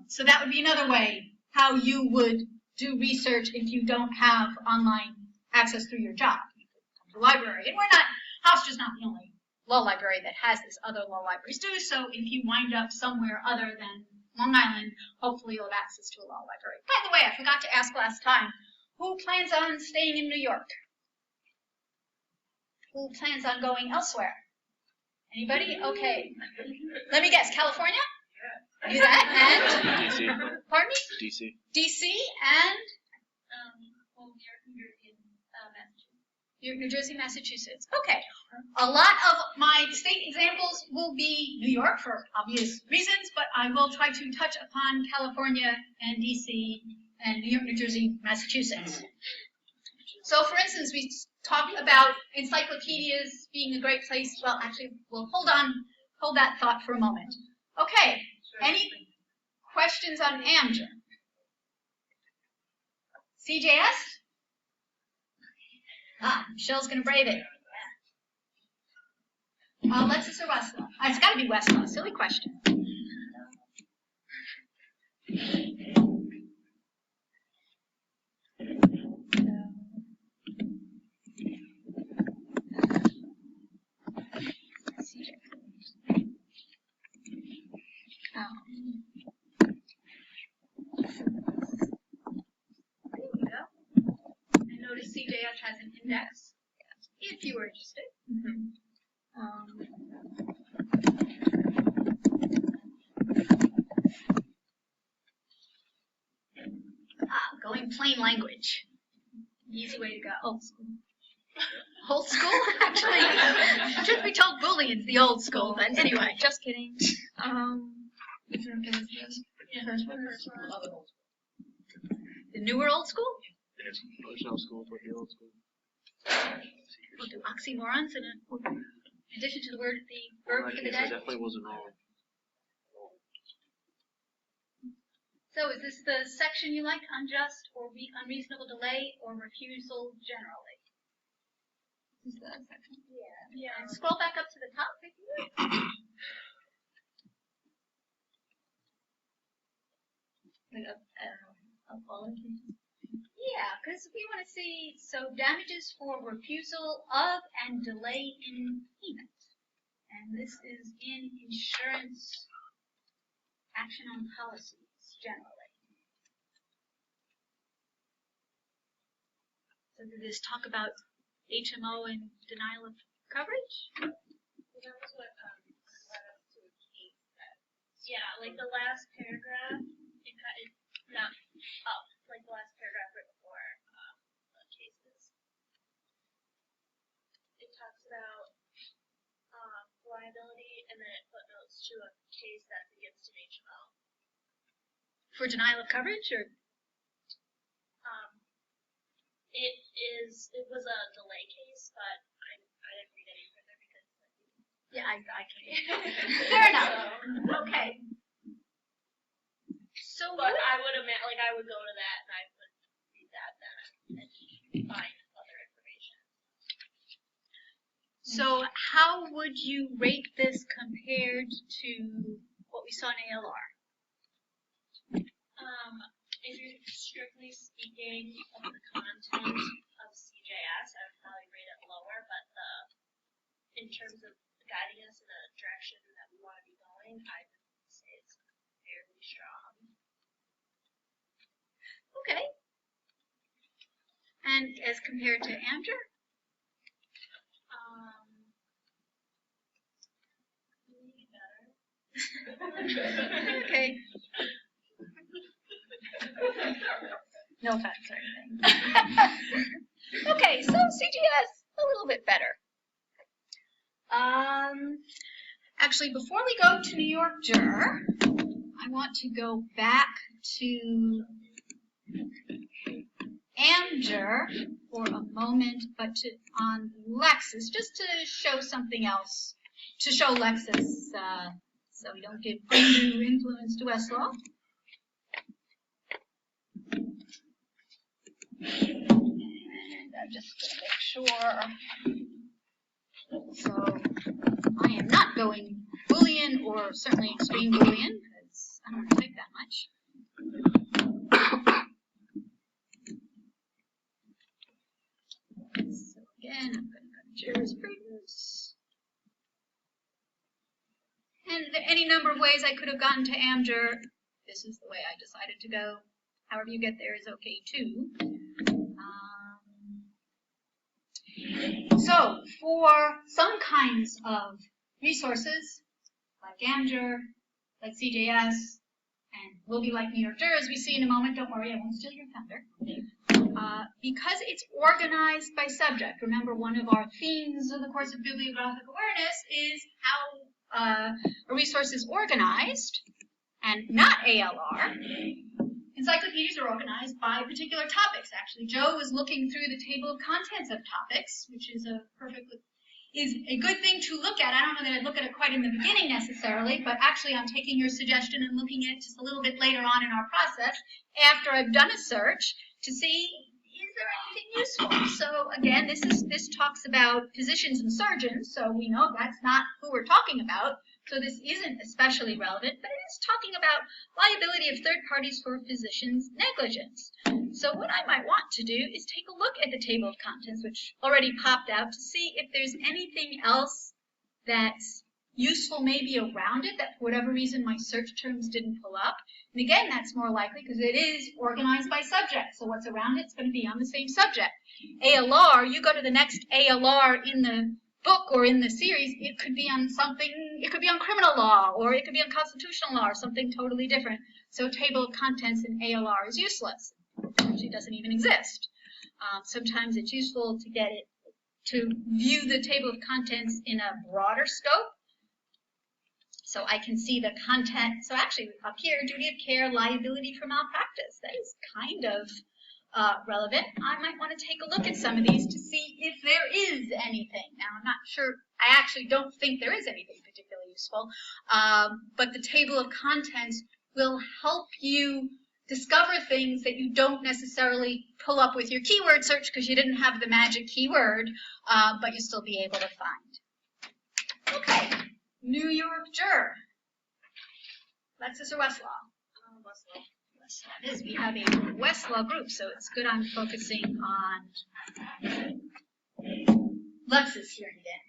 So that would be another way how you would do research if you don't have online access through your job. You could come to the library, and Hofstra's not the only law library that has this. Other law libraries do. So if you wind up somewhere other than Long Island, hopefully you'll have access to a law library. By the way, I forgot to ask last time, who plans on staying in New York? Who plans on going elsewhere? Anybody? Okay. Let me guess. California? Do that. And? DC. Pardon me? DC. DC and? New Jersey, Massachusetts. Okay. A lot of my state examples will be New York for obvious reasons, but I will try to touch upon California and DC and New York, New Jersey, Massachusetts. So, for instance, we talked about encyclopedias being a great place. Well, actually, we'll hold that thought for a moment. Okay, any questions on Amger? CJS? Michelle's going to brave it. Lexis or Westlaw? It's got to be Westlaw. Silly question. There we go. And notice CJS has an index, if you were interested. Going plain language. Easy way to go. Old school. Old school? Actually, truth be told, Boolean's the old school, but anyway. Just kidding. The newer old school? There's no school for the old school. We'll do oxymorons in addition to the verb for the day. It definitely wasn't wrong. So is this the section you like? Unjust or unreasonable delay or refusal generally? This is the section? Yeah. And scroll back up to the top if you would. Yeah, because is we want to see, so damages for refusal of and delay in payment. And this is in insurance action on policies generally. So did this talk about HMO and denial of coverage? That was what led us to a case that, yeah, like the last paragraph, not up, like the last paragraph right before the cases. It talks about liability and then it footnotes to a case that's against an HMO. For denial of coverage, or? It was a delay case, but I didn't read any further because. Yeah, I can. Fair enough. Okay. So But I would I would go to that and I would read that then and find other information. So how would you rate this compared to what we saw in ALR? If you're strictly speaking of the content of CJS, I would probably rate it lower, but in terms of guiding us in the direction that we want to be going, I would say it's fairly strong. Okay. And as compared to Amger? Maybe better. Okay. No offense or anything. Okay, so CGS, a little bit better. Actually, before we go to New York Juror, I want to go back to Amger for a moment, but on Lexis, just to show something else, to show Lexis, so we don't give undue influence to Westlaw. And I'm just going to make sure. So I am not going Boolean or certainly extreme Boolean because I don't want to type that much. So again, I'm going to go to jurisprudence. And any number of ways I could have gotten to Amger. This is the way I decided to go. However you get there is okay too. So for some kinds of resources, like Amger, like CJS, and will be like New York Juror, as we see in a moment, don't worry, I won't steal your thunder. Because it's organized by subject, remember one of our themes of the course of bibliographic awareness is how a resource is organized, and not ALR. Encyclopedias are organized by particular topics. Actually, Joe was looking through the table of contents of topics, which is a good thing to look at. I don't know that I'd look at it quite in the beginning necessarily, but actually I'm taking your suggestion and looking at it just a little bit later on in our process after I've done a search to see is there anything useful. So again, this talks about physicians and surgeons, so we know that's not who we're talking about. So this isn't especially relevant, but it is talking about liability of third parties for physicians' negligence. So what I might want to do is take a look at the table of contents, which already popped out, to see if there's anything else that's useful maybe around it that for whatever reason my search terms didn't pull up. And again, that's more likely because it is organized by subject. So what's around it's going to be on the same subject. ALR, you go to the next ALR in the book or in the series, it could be on something, it could be on criminal law, or it could be on constitutional law, or something totally different. So table of contents in ALR is useless. It actually doesn't even exist. Sometimes it's useful to get it, to view the table of contents in a broader scope. So I can see the content. So actually up here, duty of care, liability for malpractice. That is kind of relevant. I might want to take a look at some of these to see if there is anything. Now, I'm not sure. I actually don't think there is anything particularly useful. But the table of contents will help you discover things that you don't necessarily pull up with your keyword search because you didn't have the magic keyword, but you'll still be able to find. Okay, New York Juror. Lexis or Westlaw? Westlaw. That is, we have a Westlaw group, so it's good I'm focusing on Lux's hearing again.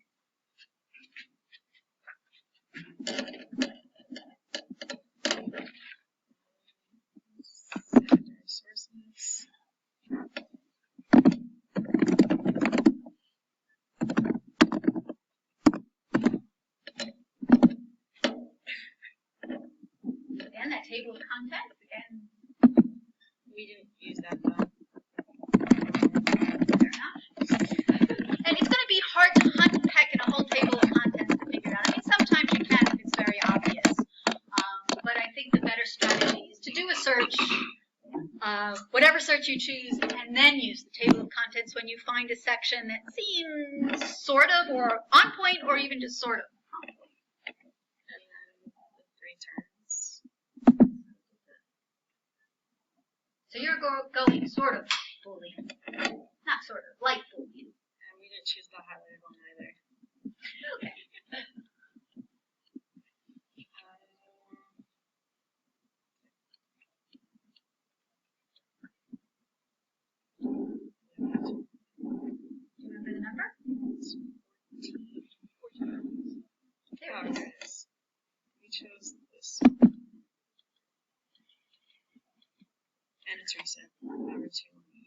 Sources. Again, that table of contents, again, We didn't use that though. fair enough. And it's going to be hard to hunt and peck in a whole table of contents to figure it out. I mean, sometimes you can if it's very obvious. But I think the better strategy is to do a search, whatever search you choose, and then use the table of contents when you find a section that seems sort of or on point or even just sort of. And then the 3 terms. So you're going sort of Boolean, not sort of, like Boolean. And we didn't choose the highlighted one either. Okay. Do you remember the number? There Oh, it is. there it is. We chose this. And it's recent. Number 2,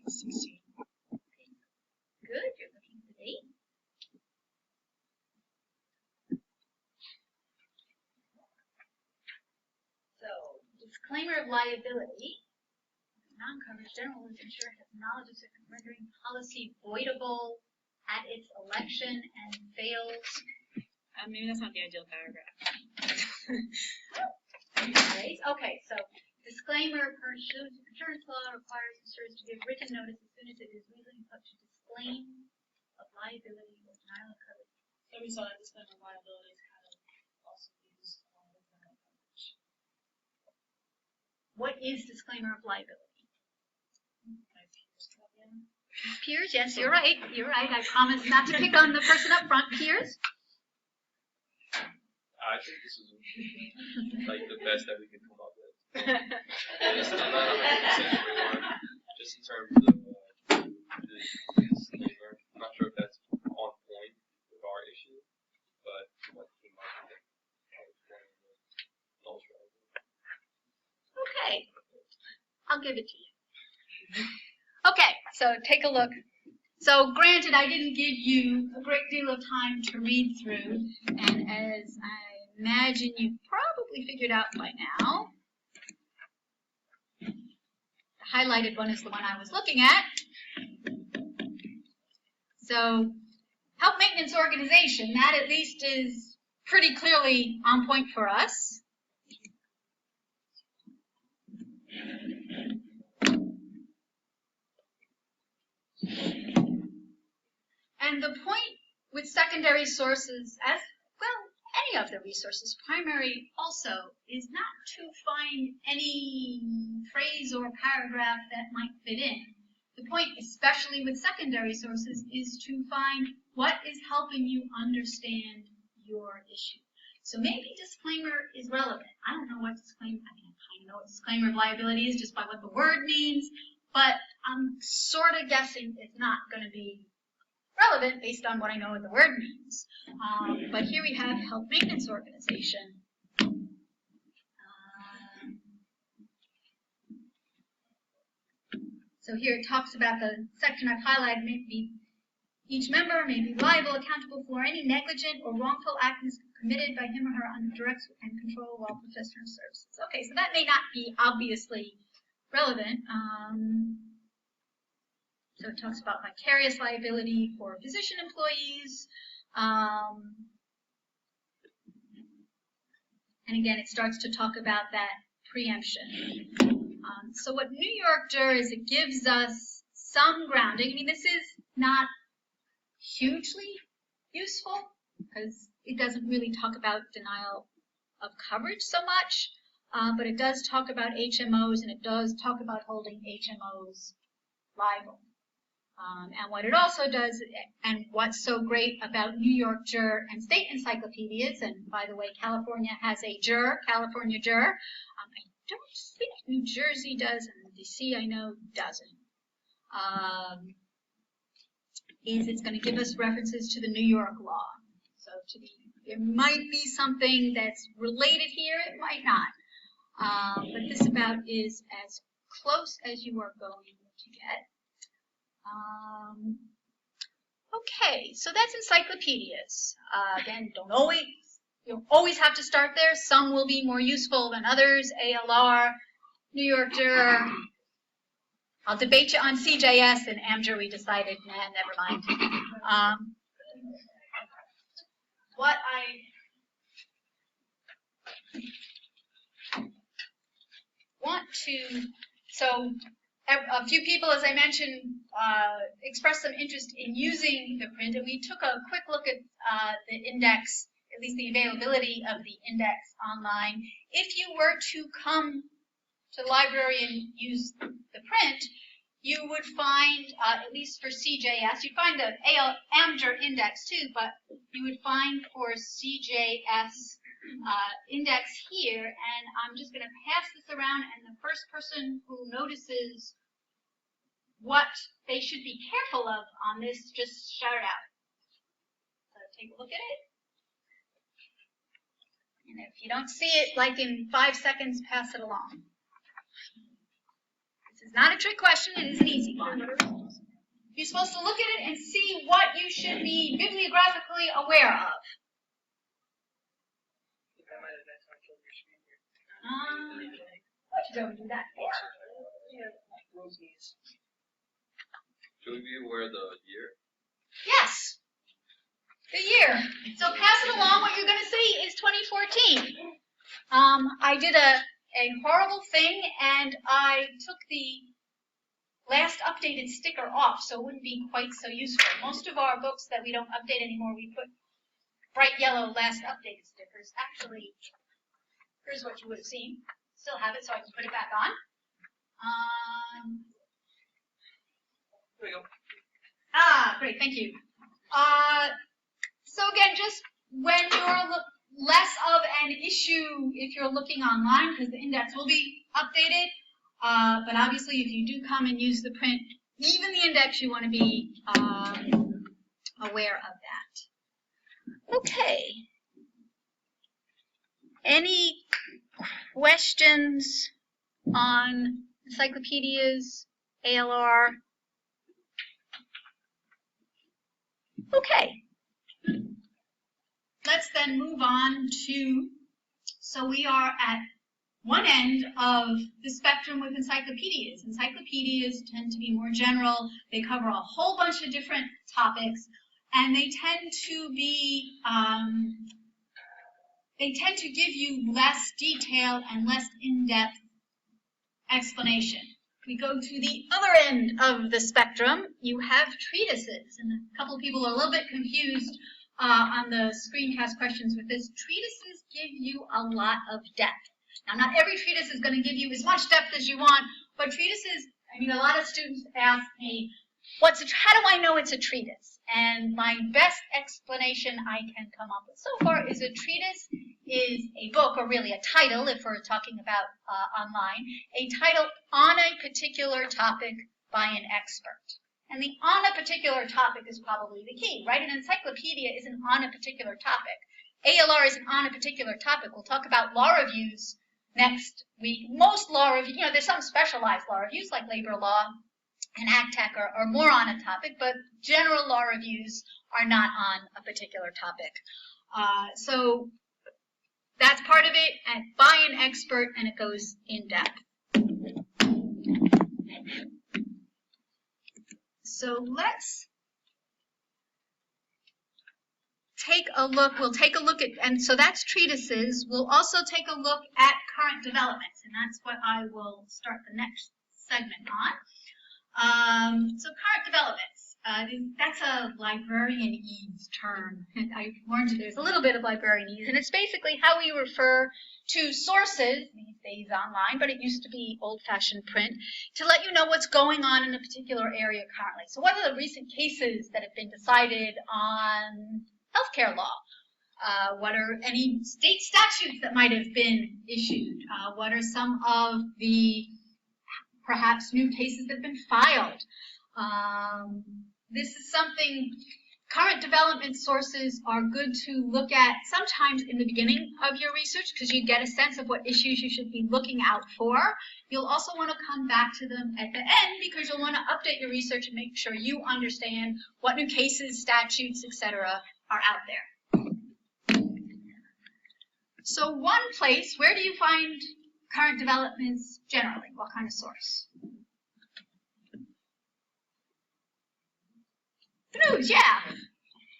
16. Good, you're looking at the date. So, disclaimer of liability. Non-coverage general insurer has knowledge of certain rendering policy voidable at its election and fails. Maybe that's not the ideal paragraph. Anyways, okay, so disclaimer per insurance law requires insurers to give written notice as soon as it is reasonably put to disclaim of liability or denial of coverage. So we saw that disclaimer of liability is kind of also used along with denial of coverage. What is disclaimer of liability? My peers tell you. Peers, yes, you're right. You're right. I promise not to pick on the person up front. Peers. I think this is like the best that we could come up with. Just, I'm not 100% sure we are, just in terms of the disclaimer. I'm not sure if that's on point with our issue, but what came up with it. Okay. I'll give it to you. Okay, so take a look. So granted, I didn't give you a great deal of time to read through, and as I imagine you've probably figured out by now, the highlighted one is the one I was looking at. So health maintenance organization, that at least is pretty clearly on point for us. And the point with secondary sources, as well, any of the resources, primary also, is not to find any phrase or paragraph that might fit in. The point, especially with secondary sources, is to find what is helping you understand your issue. So maybe disclaimer is relevant. I don't know what disclaimer, I mean, I kind of know what disclaimer of liability is just by what the word means, but I'm sort of guessing it's not going to be relevant based on what I know what the word means. But here we have health maintenance organization. So here it talks about the section I've highlighted, maybe each member may be liable, accountable for any negligent or wrongful act committed by him or her under direct and control of all professional services. Okay, so that may not be obviously relevant. So it talks about vicarious liability for physician employees. And again, it starts to talk about that preemption. So what New York does, it gives us some grounding. I mean, this is not hugely useful because it doesn't really talk about denial of coverage so much, but it does talk about HMOs, and it does talk about holding HMOs liable. And what it also does, and what's so great about New York Jur and state encyclopedias, and by the way, California has a Jur, California Jur. I don't think New Jersey does, and DC I know doesn't. Is it's going to give us references to the New York law. So there might be something that's related here, it might not. But this about is as close as you are going to get. Okay, so that's encyclopedias. Again, you don't always have to start there. Some will be more useful than others. ALR, New Yorker. I'll debate you on CJS, and AmJur we decided, nah, never mind. What I want to, so a few people, as I mentioned, expressed some interest in using the print, and we took a quick look at the index, at least the availability of the index online. If you were to come to the library and use the print, you would find, at least for CJS, you'd find the AmJur index too, but you would find for CJS index here, and I'm just going to pass this around, and the first person who notices what they should be careful of on this, just shout it out. So take a look at it. And if you don't see it, like in 5 seconds, pass it along. This is not a trick question, it is an easy one. You're supposed to look at it and see what you should be bibliographically aware of. What should I do that for? Should we be aware of the year? Yes, the year. So pass it along. What you're going to see is 2014. I did a horrible thing, and I took the last updated sticker off, so it wouldn't be quite so useful. Most of our books that we don't update anymore, we put bright yellow last updated stickers. Actually, here's what you would have seen. Still have it, so I can put it back on. There we go. Great, thank you. So again, just when you're less of an issue if you're looking online, because the index will be updated. But obviously, if you do come and use the print, even the index, you want to be aware of that. Okay. Any questions on encyclopedias, ALR? Okay. Let's then move on to, so we are at one end of the spectrum with encyclopedias. Encyclopedias tend to be more general. They cover a whole bunch of different topics, and they tend to be, they tend to give you less detail and less in-depth explanation. We go to the other end of the spectrum. You have treatises, and a couple of people are a little bit confused on the screencast questions with this. Treatises give you a lot of depth. Now, not every treatise is going to give you as much depth as you want, but treatises, I mean, a lot of students ask me, how do I know it's a treatise? And my best explanation I can come up with so far is a treatise is a book, or really a title, if we're talking about online, a title on a particular topic by an expert. And the on a particular topic is probably the key, right? An encyclopedia isn't on a particular topic. ALR isn't on a particular topic. We'll talk about law reviews next week. Most law reviews, there's some specialized law reviews like labor law and AgTech are more on a topic, but general law reviews are not on a particular topic. So that's part of it, and by an expert, and it goes in depth. So let's take a look. We'll take a look at, and so that's treatises. We'll also take a look at current developments, and that's what I will start the next segment on. So current developments, that's a librarianese term. I warned you there's a little bit of librarianese, and it's basically how we refer to sources, these days online, but it used to be old-fashioned print, to let you know what's going on in a particular area currently. So what are the recent cases that have been decided on healthcare law? What are any state statutes that might have been issued? What are some of the perhaps new cases that have been filed? This is something, current development sources are good to look at sometimes in the beginning of your research because you get a sense of what issues you should be looking out for. You'll also want to come back to them at the end because you'll want to update your research and make sure you understand what new cases, statutes, etc. are out there. So one place, where do you find current developments generally? What kind of source? The news, yeah.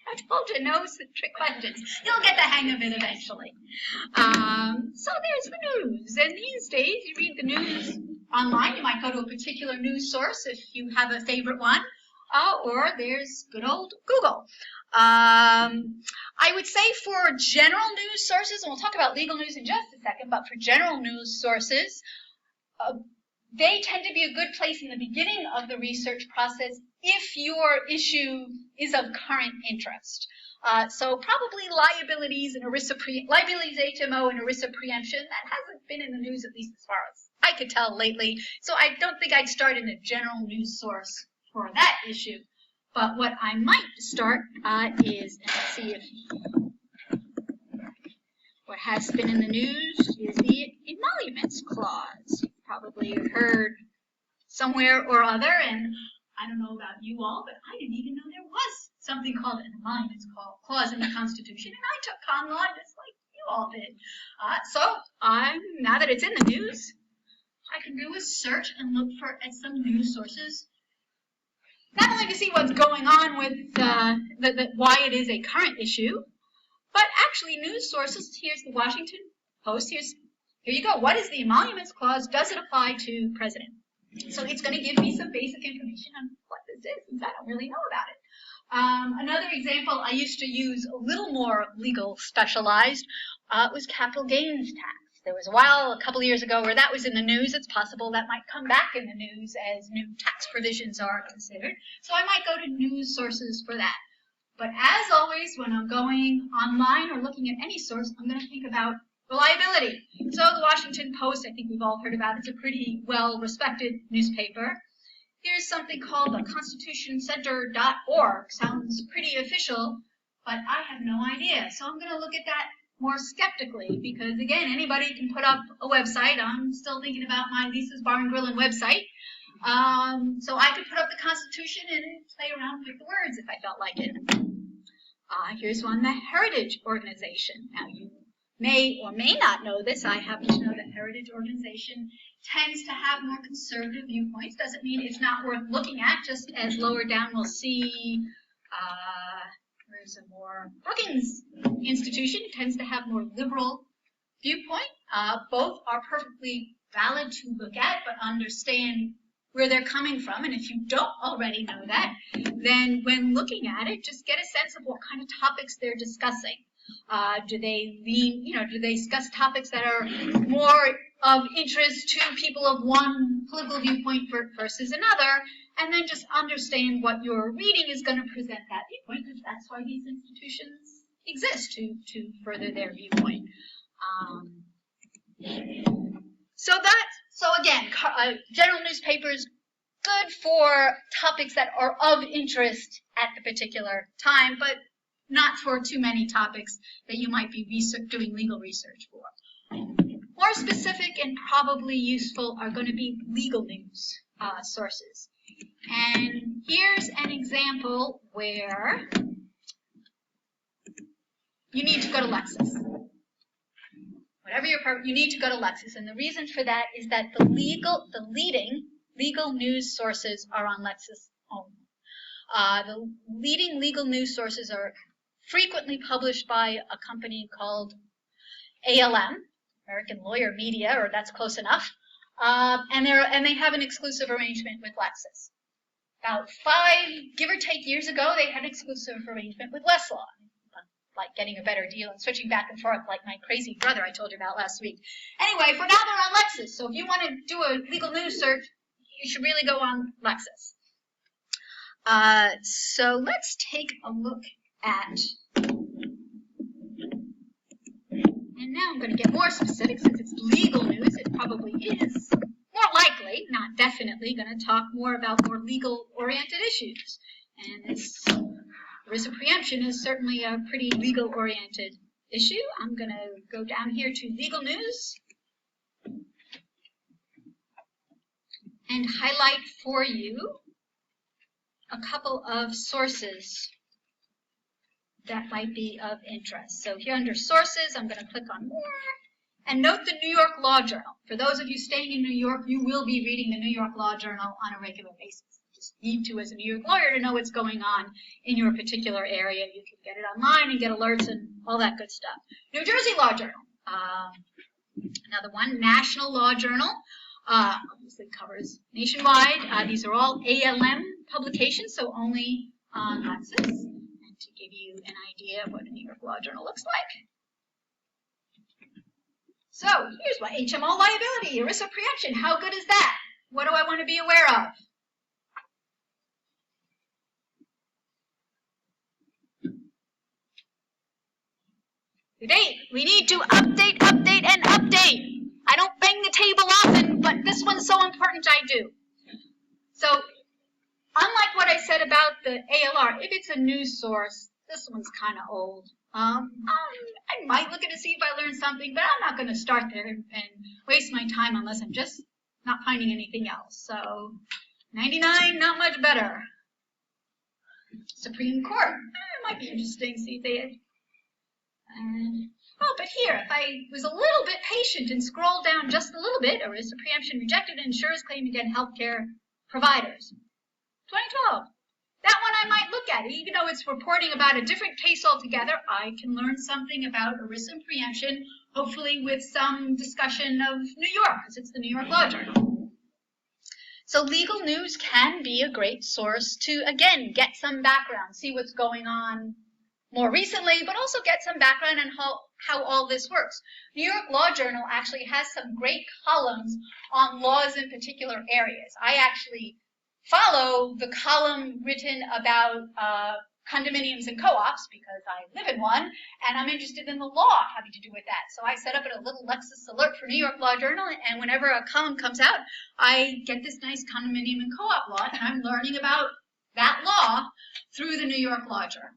I told you, no trick questions. You'll get the hang of it eventually. So there's the news. And these days, you read the news online. You might go to a particular news source if you have a favorite one. Or there's good old Google. I would say for general news sources, and we'll talk about legal news in just a second, but for general news sources, they tend to be a good place in the beginning of the research process if your issue is of current interest. So probably liabilities and liabilities HMO and ERISA preemption, that hasn't been in the news at least as far as I could tell lately. So I don't think I'd start in a general news source for that issue. But what I might start is, and let's see if what has been in the news is the emoluments clause. You've probably heard somewhere or other, and I don't know about you all, but I didn't even know there was something called an emoluments clause in the Constitution, and I took con law just like you all did. So now that it's in the news, I can do a search and look at some news sources, not only to see what's going on with why it is a current issue, but actually news sources. Here's the Washington Post. Here you go. What is the emoluments clause? Does it apply to president? So it's going to give me some basic information on what this is, since I don't really know about it. Another example I used to use, a little more legal specialized, was capital gains tax. There was a while, a couple of years ago, where that was in the news. It's possible that might come back in the news as new tax provisions are considered. So I might go to news sources for that. But as always, when I'm going online or looking at any source, I'm going to think about reliability. So the Washington Post, I think we've all heard about, it's a pretty well-respected newspaper. Here's something called the constitutioncenter.org. Sounds pretty official, but I have no idea. So I'm going to look at that more skeptically because, again, anybody can put up a website. I'm still thinking about my Lisa's Bar and Grill and website. So I could put up the Constitution and play around with the words if I felt like it. Here's one, the Heritage Organization. Now, you may or may not know this. I happen to know that Heritage Organization tends to have more conservative viewpoints. Doesn't mean it's not worth looking at, just as lower down we'll see where's a more Brookings Institution tends to have more liberal viewpoint. Both are perfectly valid to look at, but understand where they're coming from. And if you don't already know that, then when looking at it, just get a sense of what kind of topics they're discussing. Do they discuss topics that are more of interest to people of one political viewpoint versus another? And then just understand what your reading is going to present that viewpoint, because that's why these institutions exist, to further their viewpoint. So again, general newspapers, good for topics that are of interest at the particular time, but not for too many topics that you might be doing legal research for. More specific and probably useful are going to be legal news sources. And here's an example where you need to go to Lexis. Whatever you need to go to Lexis. And the reason for that is that the leading legal news sources are on Lexis only. The leading legal news sources are frequently published by a company called ALM, American Lawyer Media, or that's close enough. And they have an exclusive arrangement with Lexis. About 5, give or take, years ago, they had an exclusive arrangement with Westlaw. Like getting a better deal and switching back and forth like my crazy brother I told you about last week. Anyway, for now they're on Lexis. So if you want to do a legal news search, you should really go on Lexis. So let's take a look at Now I'm going to get more specific. Since it's legal news, it probably is more likely, not definitely, going to talk more about more legal-oriented issues. And this ERISA preemption is certainly a pretty legal-oriented issue. I'm going to go down here to legal news and highlight for you a couple of sources that might be of interest. So here under sources, I'm going to click on more. And note the New York Law Journal. For those of you staying in New York, you will be reading the New York Law Journal on a regular basis. You just need to, as a New York lawyer, to know what's going on in your particular area. You can get it online and get alerts and all that good stuff. New Jersey Law Journal. Another one, National Law Journal. Obviously covers nationwide. These are all ALM publications, so only on Lexis. And to give you an idea of what a New York Law Journal looks like. So here's my HMO liability, ERISA preemption. How good is that? What do I want to be aware of? Today, we need to update, update, and update. I don't bang the table often, but this one's so important I do. So, unlike what I said about the ALR, if it's a news source, this one's kind of old. I might look at it to see if I learned something, but I'm not going to start there and waste my time unless I'm just not finding anything else. So, 99, not much better. Supreme Court, it might be interesting to see if they had. Oh, but here, if I was a little bit patient and scroll down just a little bit, ERISA preemption rejected an insurer's claim against healthcare providers. 2012. That one I might look at. Even though it's reporting about a different case altogether, I can learn something about ERISA preemption, hopefully with some discussion of New York, because it's the New York Law Journal. So legal news can be a great source to, again, get some background, see what's going on more recently, but also get some background on how all this works. New York Law Journal actually has some great columns on laws in particular areas. I actually follow the column written about condominiums and co-ops because I live in one, and I'm interested in the law having to do with that. So I set up a little Lexis alert for New York Law Journal, and whenever a column comes out, I get this nice condominium and co-op law, and I'm learning about that law through the New York Law Journal.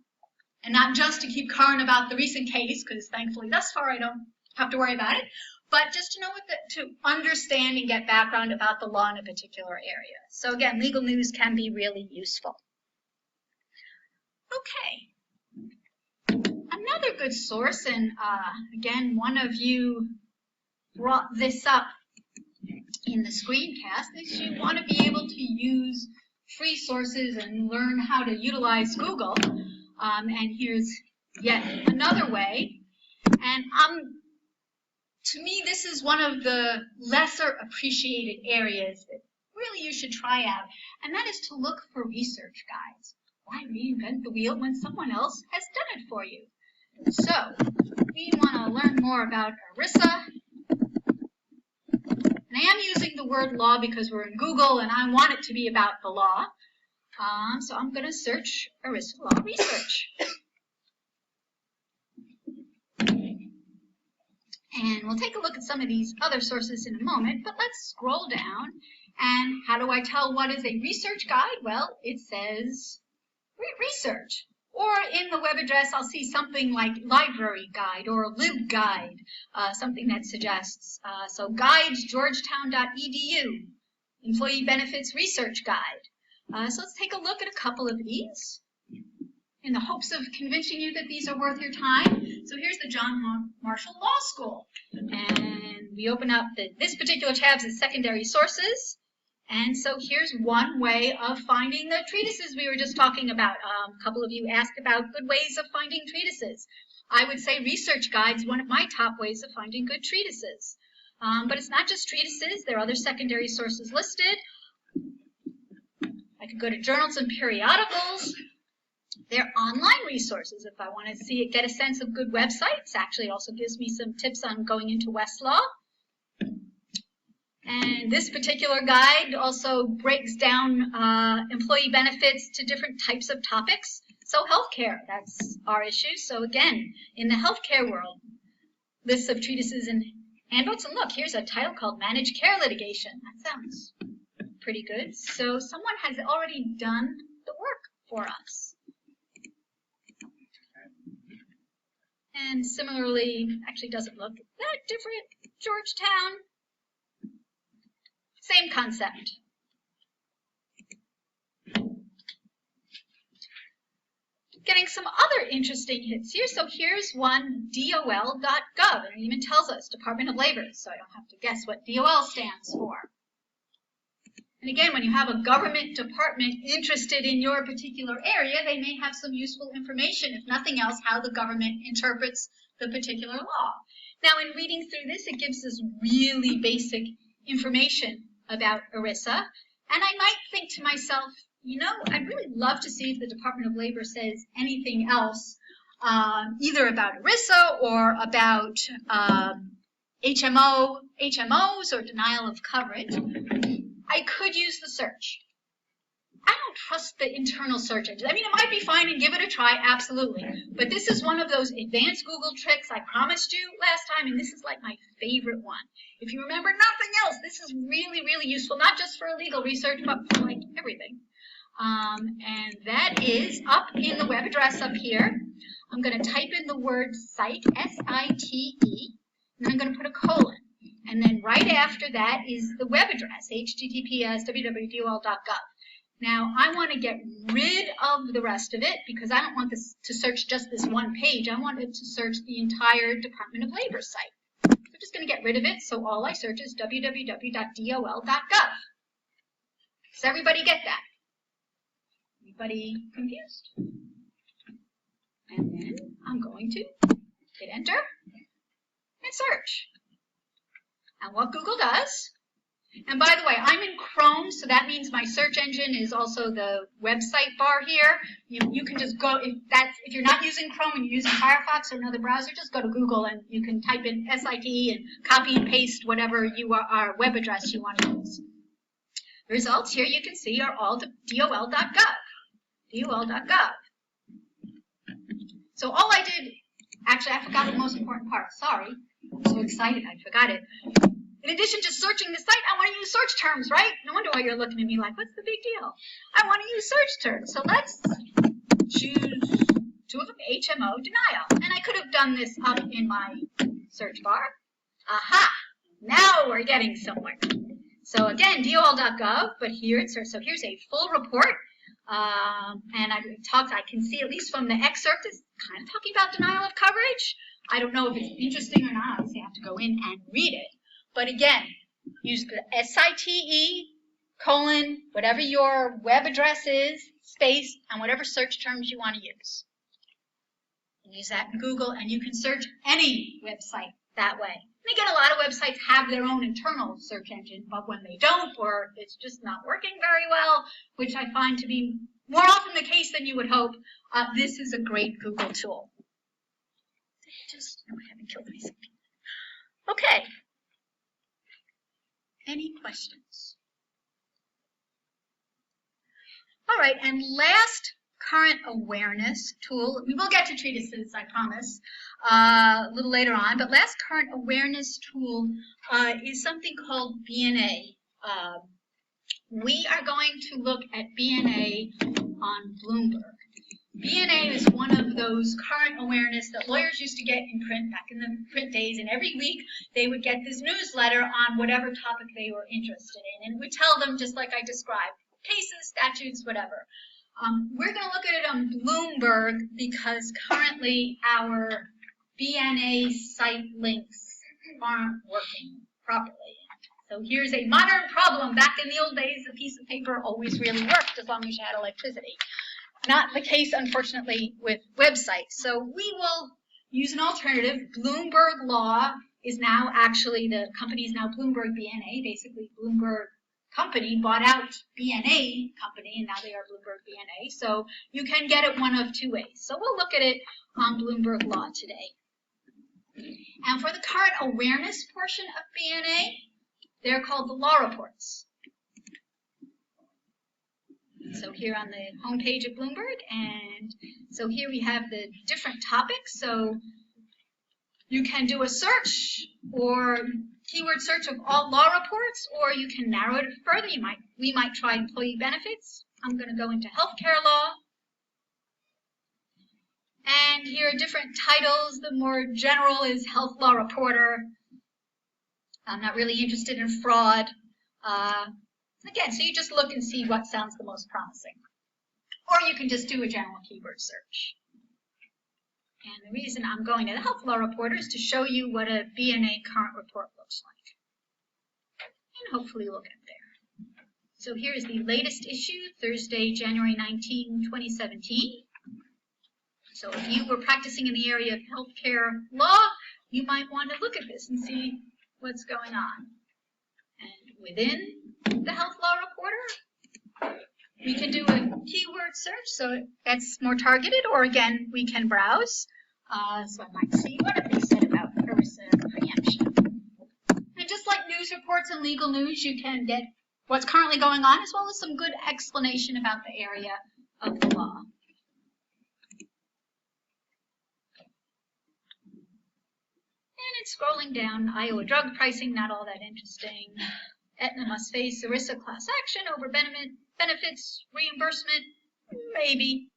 And not just to keep current about the recent case, because thankfully thus far I don't have to worry about it, but just to know to understand and get background about the law in a particular area. So again, legal news can be really useful. Okay. Another good source, and again, one of you brought this up in the screencast, is you want to be able to use free sources and learn how to utilize Google. And here's yet another way. And to me, this is one of the lesser appreciated areas that really you should try out. And that is to look for research guides. Why reinvent the wheel when someone else has done it for you? So, we want to learn more about ERISA. And I am using the word law because we're in Google and I want it to be about the law. So I'm going to search ERISA law research. And we'll take a look at some of these other sources in a moment, but let's scroll down. And how do I tell what is a research guide? Well, it says research. Or in the web address, I'll see something like library guide or libguide, something that suggests. So guides, georgetown.edu, employee benefits research guide. So let's take a look at a couple of these in the hopes of convincing you that these are worth your time. So here's the John Marshall Law School. And we open up this particular tab is secondary sources. And so here's one way of finding the treatises we were just talking about. A couple of you asked about good ways of finding treatises. I would say research guides, one of my top ways of finding good treatises. But it's not just treatises. There are other secondary sources listed. I could go to journals and periodicals. They're online resources if I want to see it, get a sense of good websites. Actually, it also gives me some tips on going into Westlaw. And this particular guide also breaks down employee benefits to different types of topics. So healthcare, that's our issue. So again, in the healthcare world, lists of treatises and handbooks. And look, here's a title called Managed Care Litigation. That sounds pretty good. So someone has already done the work for us. And similarly, actually doesn't look that different. Georgetown, same concept. Getting some other interesting hits here. So here's one, dol.gov, and it even tells us Department of Labor, so I don't have to guess what DOL stands for. And again, when you have a government department interested in your particular area, they may have some useful information, if nothing else, how the government interprets the particular law. Now, in reading through this, it gives us really basic information about ERISA, and I might think to myself, you know, I'd really love to see if the Department of Labor says anything else, either about ERISA or about HMOs or denial of coverage. I could use the search. I don't trust the internal search engine. I mean, it might be fine and give it a try, absolutely. But this is one of those advanced Google tricks I promised you last time, and this is like my favorite one. If you remember nothing else, this is really, really useful, not just for legal research, but for like everything. And that is up in the web address up here. I'm going to type in the word site, S-I-T-E, and I'm going to put a colon. And then right after that is the web address, https://www.dol.gov. Now, I want to get rid of the rest of it because I don't want this to search just this one page. I want it to search the entire Department of Labor site. So I'm just going to get rid of it, so all I search is www.dol.gov. Does everybody get that? Anybody confused? And then I'm going to hit enter and search. And what Google does, and by the way, I'm in Chrome, so that means my search engine is also the website bar here. You can just go, if you're not using Chrome and you're using Firefox or another browser, just go to Google and you can type in SIT and copy and paste whatever web address you want to use. The results here you can see are all dol.gov. dol.gov. So all I did, actually I forgot the most important part, sorry. I'm so excited I forgot it. In addition to searching the site, I want to use search terms, right? No wonder why you're looking at me like, what's the big deal? I want to use search terms. So let's choose two of them, HMO, denial. And I could have done this up in my search bar. Aha! Now we're getting somewhere. So again, dol.gov, but here it's, so here's a full report. And I can see at least from the excerpt, it's kind of talking about denial of coverage. I don't know if it's interesting or not. Obviously, I have to go in and read it. But again, use the SITE, whatever your web address is, space, and whatever search terms you want to use. Use that in Google, and you can search any website that way. And again, a lot of websites have their own internal search engine, but when they don't, or it's just not working very well, which I find to be more often the case than you would hope, this is a great Google tool. I haven't killed myself. Okay. Any questions? All right, and last current awareness tool, we will get to treatises, I promise, a little later on, but last current awareness tool is something called BNA. We are going to look at BNA on Bloomberg. BNA is one of those current awareness that lawyers used to get in print back in the print days, and every week they would get this newsletter on whatever topic they were interested in, and it would tell them, just like I described, cases, statutes, whatever. We're going to look at it on Bloomberg because currently our BNA site links aren't working properly. So here's a modern problem. Back in the old days, a piece of paper always really worked as long as you had electricity. Not the case, unfortunately, with websites. So we will use an alternative. Bloomberg Law is now actually, the company is now Bloomberg BNA. Basically, Bloomberg Company bought out BNA Company, and now they are Bloomberg BNA. So you can get it one of two ways. So we'll look at it on Bloomberg Law today. And for the current awareness portion of BNA, they're called the law reports. So here on the home page of Bloomberg, and so here we have the different topics. So You can do a search or keyword search of all law reports, or you can narrow it further. We might try employee benefits. I'm going to go into healthcare law. And here are different titles. The more general is health law reporter. I'm not really interested in fraud. Again, so you just look and see what sounds the most promising. Or you can just do a general keyword search. And the reason I'm going to the health law reporter is to show you what a BNA current report looks like. And hopefully we'll get there. So here's the latest issue, Thursday, January 19, 2017. So if you were practicing in the area of healthcare law, you might want to look at this and see what's going on. And within the health law reporter, we can do a keyword search, so that's more targeted, or again, we can browse. So I might see what have they said about ERISA preemption. And just like news reports and legal news, you can get what's currently going on, as well as some good explanation about the area of the law. And it's scrolling down. Iowa drug pricing, not all that interesting. Aetna must face ERISA class action over benefits reimbursement, maybe.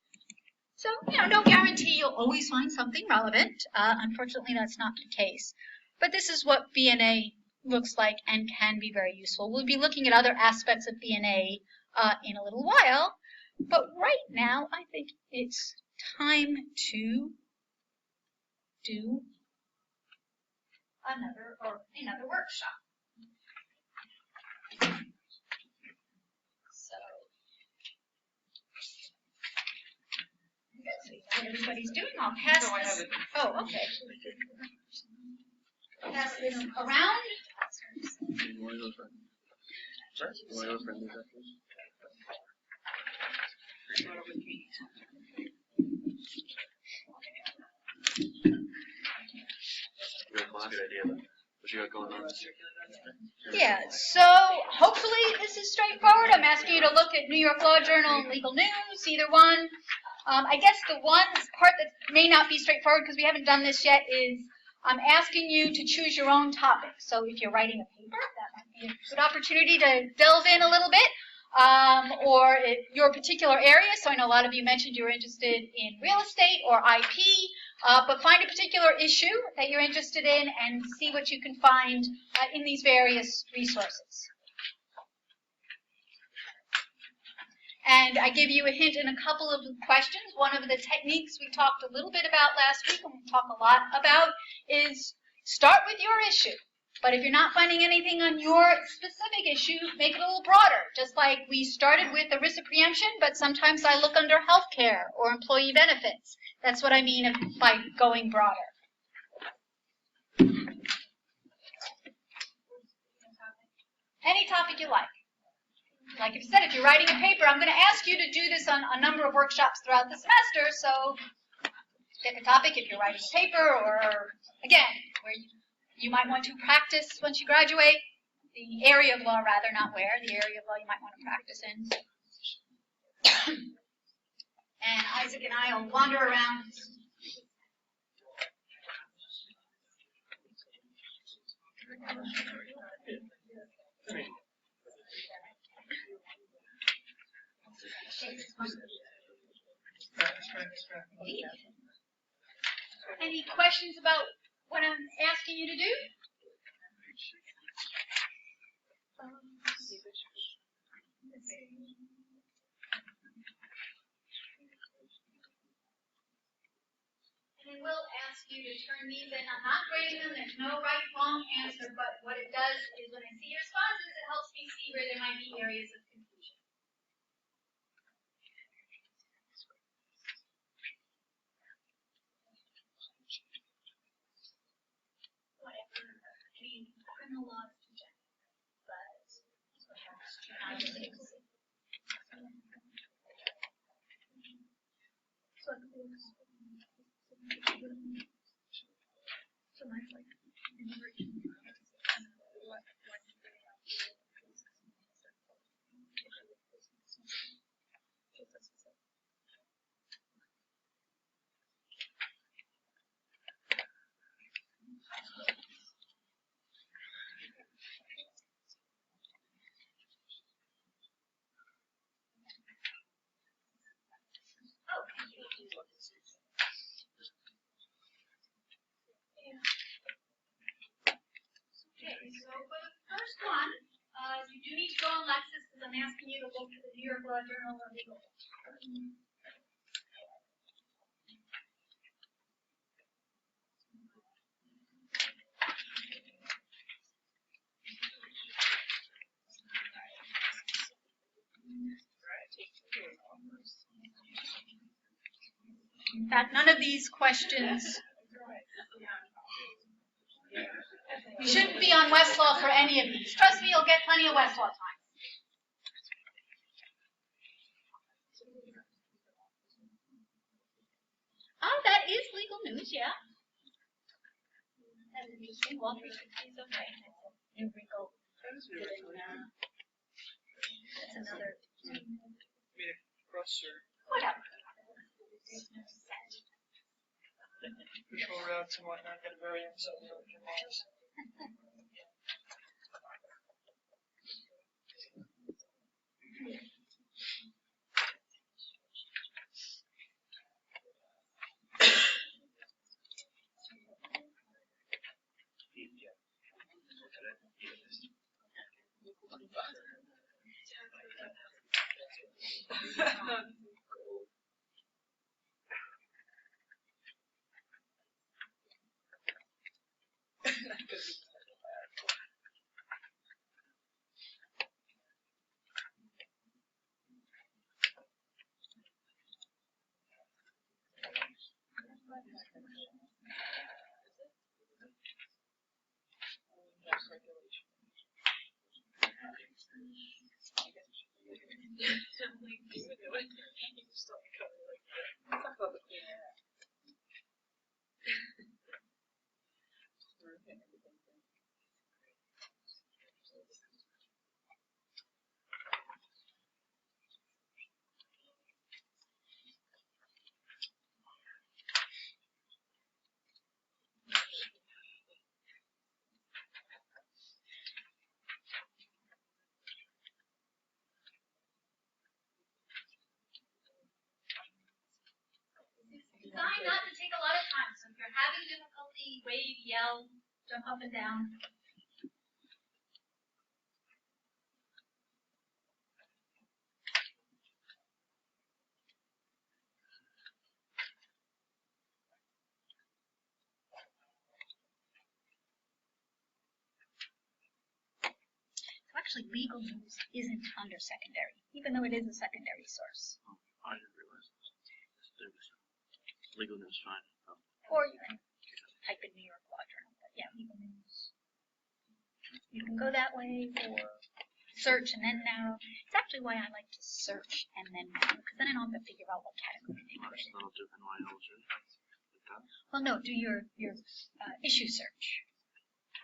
So, no guarantee you'll always find something relevant. Unfortunately, that's not the case. But this is what BNA looks like and can be very useful. We'll be looking at other aspects of BNA in a little while. But right now, I think it's time to do another workshop. So what everybody's doing, I'll pass this. Oh, okay. Pass this around. Good idea. What you got going on? Yeah, so hopefully this is straightforward. I'm asking you to look at New York Law Journal and Legal News, either one. I guess the one part that may not be straightforward because we haven't done this yet is I'm asking you to choose your own topic. So if you're writing a paper, that might be a good opportunity to delve in a little bit. Or your particular area. So I know a lot of you mentioned you were interested in real estate or IP, but find a particular issue that you're interested in and see what you can find in these various resources. And I give you a hint in a couple of questions. One of the techniques we talked a little bit about last week and we talk a lot about is start with your issue. But if you're not finding anything on your specific issue, make it a little broader. Just like we started with ERISA preemption, but sometimes I look under healthcare or employee benefits. That's what I mean by going broader. Any topic you like. Like I said, if you're writing a paper, I'm going to ask you to do this on a number of workshops throughout the semester. So pick a topic if you're writing a paper, or again, where you might want to practice once you graduate, the area of law rather, not where, the area of law you might want to practice in. And Isaac and I will wander around. Any questions about what I'm asking you to do? And I will ask you to turn these in. I'm not grading them. There's no right, wrong answer, but what it does is when I see your responses, it helps me see where there might be areas of confusion. Whatever. I mean, criminal law is too general, but perhaps genealogies. so for the first one, you do need to go on Lexis because I'm asking you to look at the New York Law Journal or Legal. In fact, none of these questions, you shouldn't be on Westlaw for any of these. Trust me, you'll get plenty of Westlaw time. Oh, that is legal news, yeah. That's interesting. Wall 360 is okay. New wrinkle. That's another. Whatever. Visual routes and whatnot get variants of the commands. Designed not to take a lot of time, so if you're having difficulty, wave, yell, jump up and down. So actually, legal news isn't under secondary, even though it is a secondary source. Oh, I didn't realize this. Legal news, fine. Oh. Or you can type in New York Law Journal, but yeah, legal news. You can go that way, or search and then narrow. It's actually why I like to search and then narrow, because then I don't have to figure out what category to put it in. That'll do NYL, Well, no, do your issue search.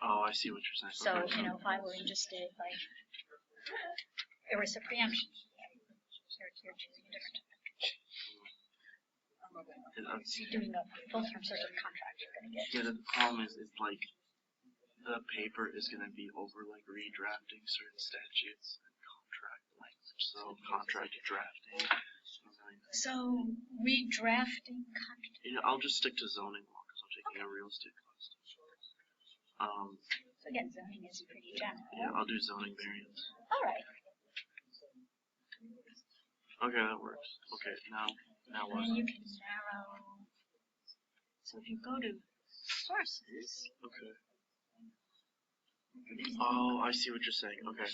Oh, I see what you're saying. So, Okay. you know, if I were interested, like, ERISA preemption, you're choosing a different topic. So you're doing a full-term search of contract, you're going to get. Yeah, the problem is like the paper is going to be over like redrafting certain statutes and contract language. So contract drafting. So redrafting contract. You know, I'll just stick to zoning law because I'm taking a real estate class. So again, zoning is pretty general. Yeah, I'll do zoning variants. All right. Okay, that works. Okay, now And what? then you can narrow. So if you go to sources. Okay. Oh, I see what you're saying. Okay.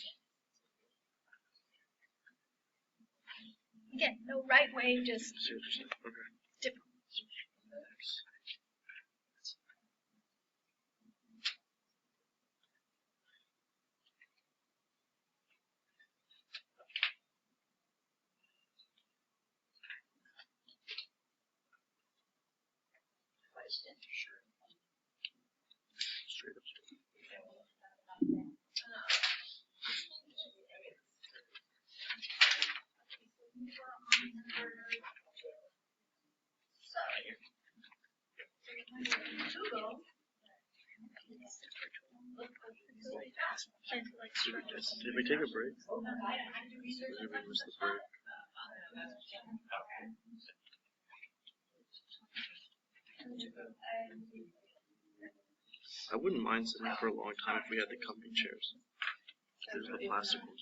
Again, no right way, just I see what you're saying. Okay. different. Question. Straight up. Google. Did we take a break? Or did we miss the break? I wouldn't mind sitting for a long time if we had the company chairs. There's the plastic ones.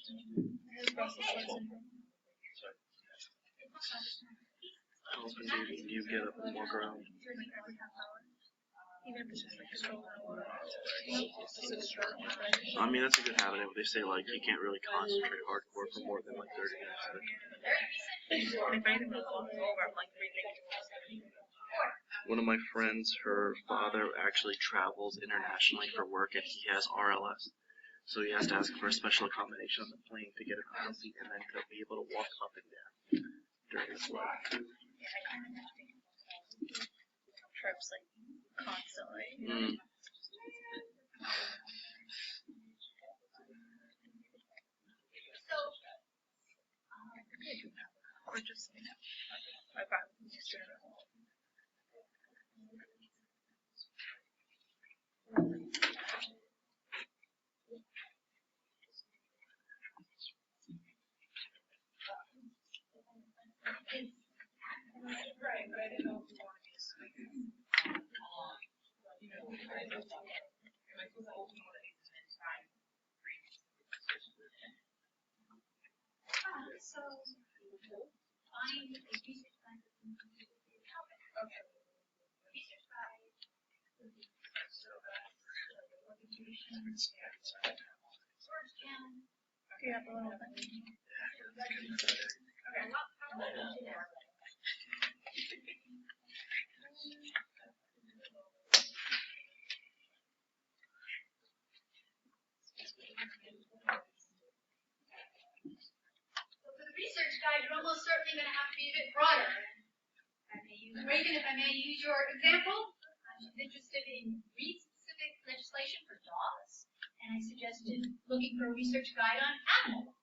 How often do you get up and walk around? Even if it's just like stroll or I mean, that's a good habit. They say, like, you can't really concentrate hardcore for more than, like, 30 minutes at a time. if anything was over, I'm like reading. One of my friends, her father actually travels internationally for work, and he has RLS. So he has to ask for a special accommodation on the plane to get a coffee and then to be able to walk up and down during his flight. Trips like constantly. Or just my father just doing it. Right, but I didn't know if you wanted me to speak. So, find a research guide. Okay. Research guide. Do you have a little thing? For the research guide, you're almost certainly going to have to be a bit broader. Reagan, if I may use your example, she's interested in breed-specific legislation for dogs, and I suggested looking for a research guide on animal law.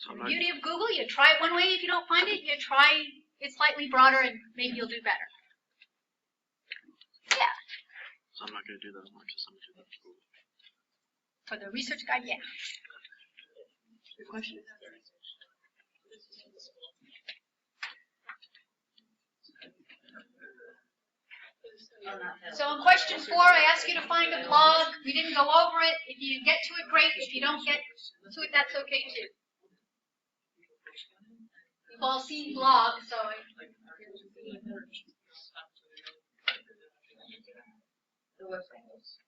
So The beauty of Google, you try it one way. If you don't find it, you try it slightly broader, and maybe you'll do better. Yeah. So I'm not going to do that as much as I'm going to do that for Google. For the research guide, yeah. Good question. So in question 4, I asked you to find a blog. We didn't go over it. If you get to it, great. If you don't get to it, that's okay too. We've all seen blogs, so The website was,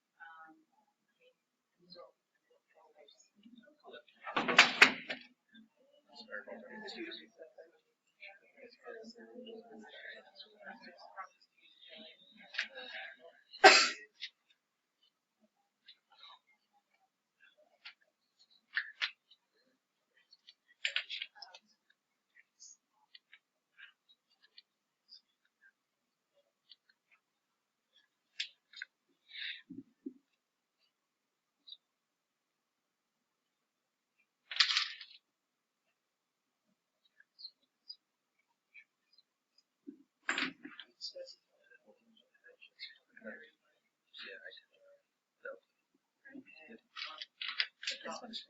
This one is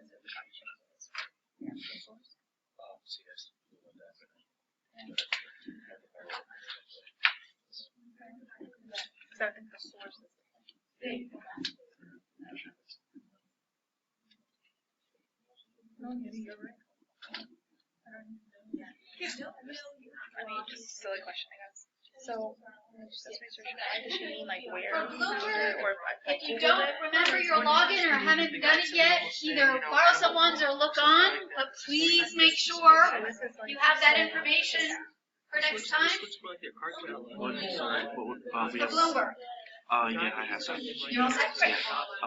See you guys. So I think the sources. No, you're right. I mean, just a silly question, I guess. So, just research guide, does she mean like where? For Bloomberg, Or if you don't remember your login or haven't done it yet, either borrow someone's or look on, but please make sure you have that information for next time. What? Sorry. What would For Bloomberg. Yeah, I have some. You're all set? Great.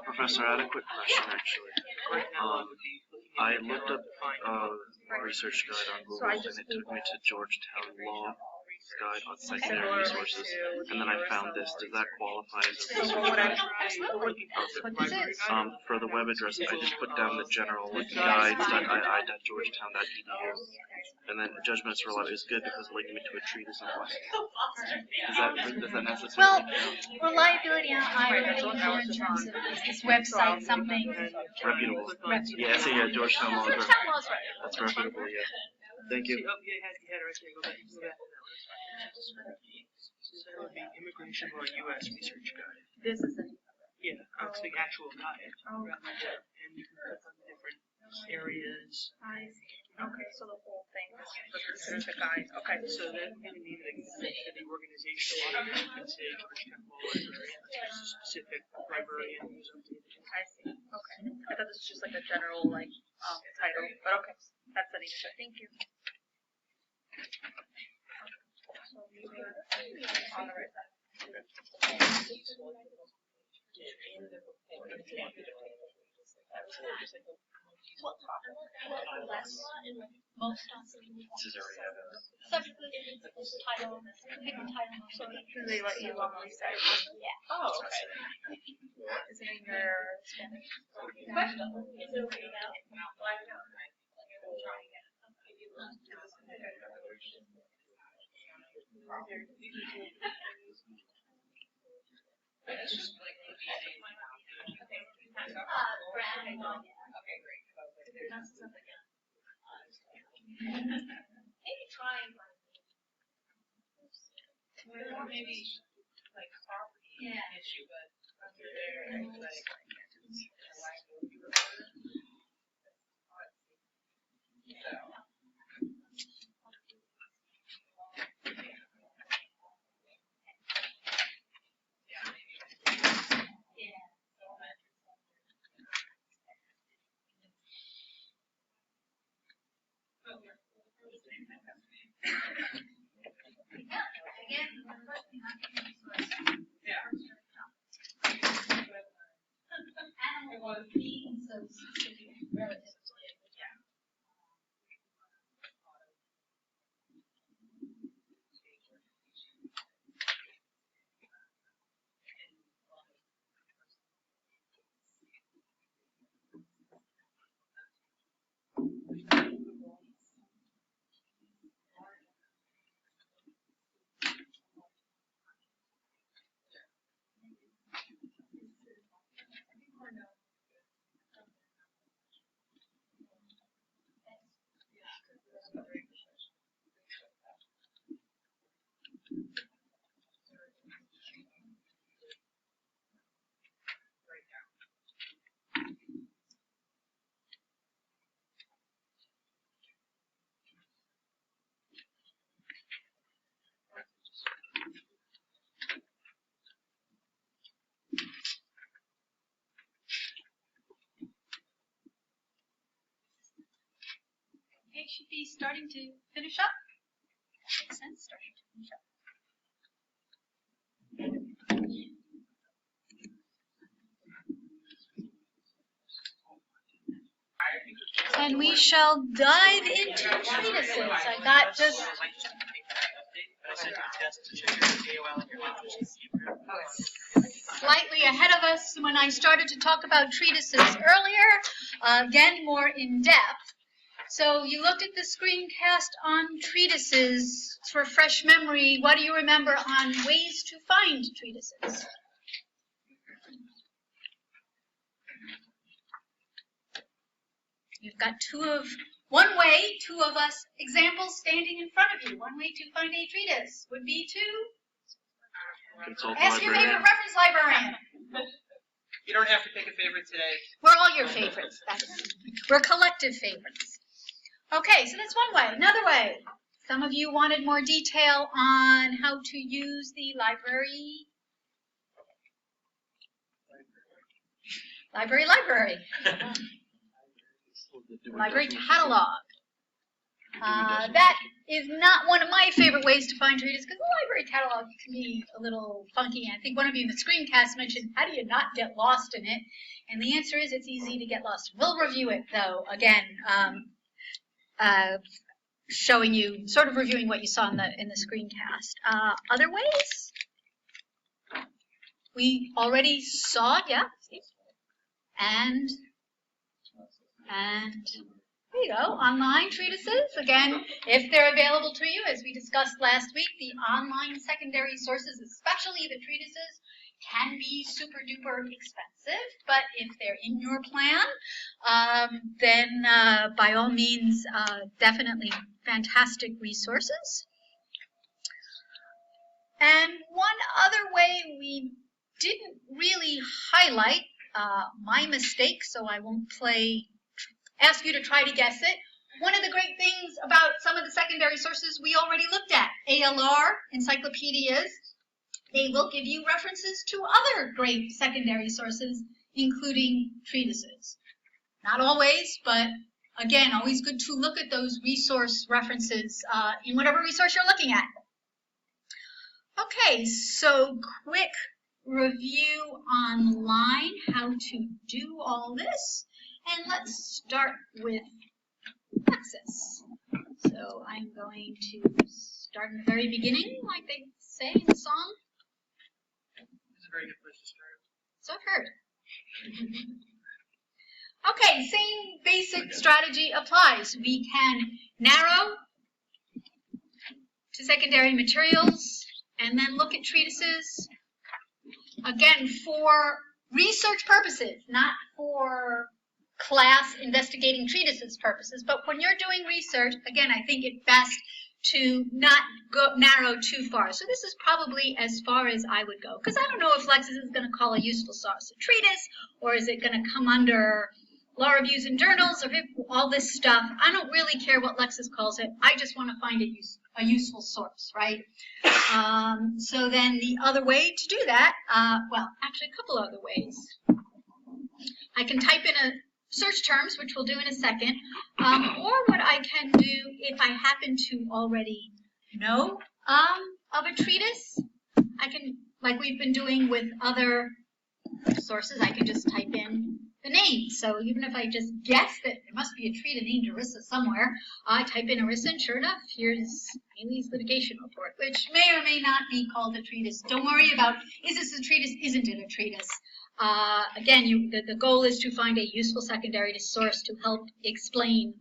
Professor, I had a quick question actually. I looked up a research guide on Google and it took me to Georgetown Law, Guide on Secondary Resources, and then I found this. Does that qualify as a So resource? what would I Absolutely. What this is. For the web address, I just put down the general guides.ii.georgetown.edu. And then judgments for life is good because linking me to a treatise on West. Does that necessarily Well, count? reliability, I really more in terms of is this website something Reputable. reputable. Yeah, so yeah, Georgetown Law is Georgetown Law's right. That's reputable, yeah. Thank you. Oh, you had it right there. Go back. Go back. So that would be Immigration Law U.S. Research Guide. This is it. Yeah, it's the actual guide. Rather than, and you can click on the different areas. I see. Okay, so the whole thing is considered the guide. Okay. So that would be the name of the organization. You can say Georgetown Law Library. That's a specific librarian who's updated. I see. Okay. I thought this was just like a general title, but okay. That's an issue. Thank you. So moving on the right side. Most subject title, pick the title. So do they let you reset? Yeah. Oh, okay. Is it in your Spanish? Question. Okay, great. Maybe try and Maybe like property issue, but under there, like. Okay, should be starting to finish up. Makes sense, starting to finish up. And we shall dive into treatises. I got just slightly ahead of us when I started to talk about treatises earlier, again more in depth. So you looked at the screencast on treatises. For fresh memory, what do you remember on ways to find treatises? You've got one way, two of us examples standing in front of you. One way to find a treatise would be to Consult ask your librarian. favorite reference librarian. You don't have to pick a favorite today. We're all your favorites. We're collective favorites. Okay, so that's one way. Another way, some of you wanted more detail on how to use the library catalog. That is not one of my favorite ways to find treatises because the library catalog can be a little funky. And I think one of you in the screencast mentioned, how do you not get lost in it? And the answer is it's easy to get lost. We'll review it though, again, showing you, sort of reviewing what you saw in the screencast. Other ways? We already saw, yeah, Steve? And there you go, online treatises. Again, if they're available to you, as we discussed last week, the online secondary sources, especially the treatises, can be super duper expensive, but if they're in your plan, then by all means, definitely fantastic resources. And one other way we didn't really highlight, my mistake, so I won't ask you to try to guess it. One of the great things about some of the secondary sources we already looked at, ALR, encyclopedias, they will give you references to other great secondary sources, including treatises. Not always, but again, always good to look at those resource references in whatever resource you're looking at. Okay, so quick review online, how to do all this. And let's start with access. So I'm going to start in the very beginning, like they say in the song. It's a very good place to start. So I've heard. Okay, same basic strategy applies. We can narrow to secondary materials and then look at treatises. Again, for research purposes, not for class investigating treatises purposes, but when you're doing research, again, I think it's best to not go narrow too far. So this is probably as far as I would go, because I don't know if Lexis is going to call a useful source a treatise, or is it going to come under law reviews and journals, or all this stuff. I don't really care what Lexis calls it. I just want to find a useful source, right? So then the other way to do that, well, actually a couple other ways. I can type in a search terms, which we'll do in a second, or what I can do if I happen to already know of a treatise, I can, like we've been doing with other sources, I can just type in the name. So even if I just guess that there must be a treatise named ERISA somewhere, I type in ERISA, and sure enough, here's Haley's litigation report, which may or may not be called a treatise. Don't worry about, is this a treatise, isn't it a treatise? Again, the goal is to find a useful secondary source to help explain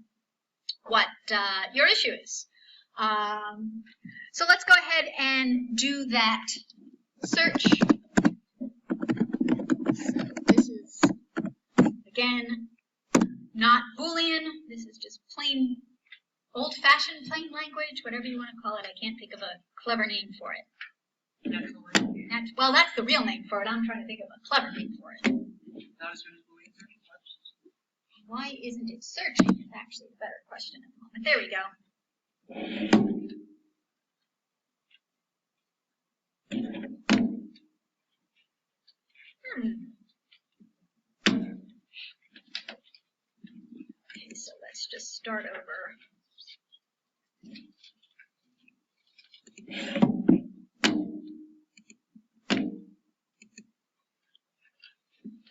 what your issue is. So let's go ahead and do that search. So this is, again, not Boolean. This is just plain, old-fashioned plain language, whatever you want to call it. I can't think of a clever name for it. Well, that's the real name for it. I'm trying to think of a clever name for it. Not as soon as Boolean search works. Why isn't it searching? Is actually a better question at the moment. There we go. Okay, so let's just start over.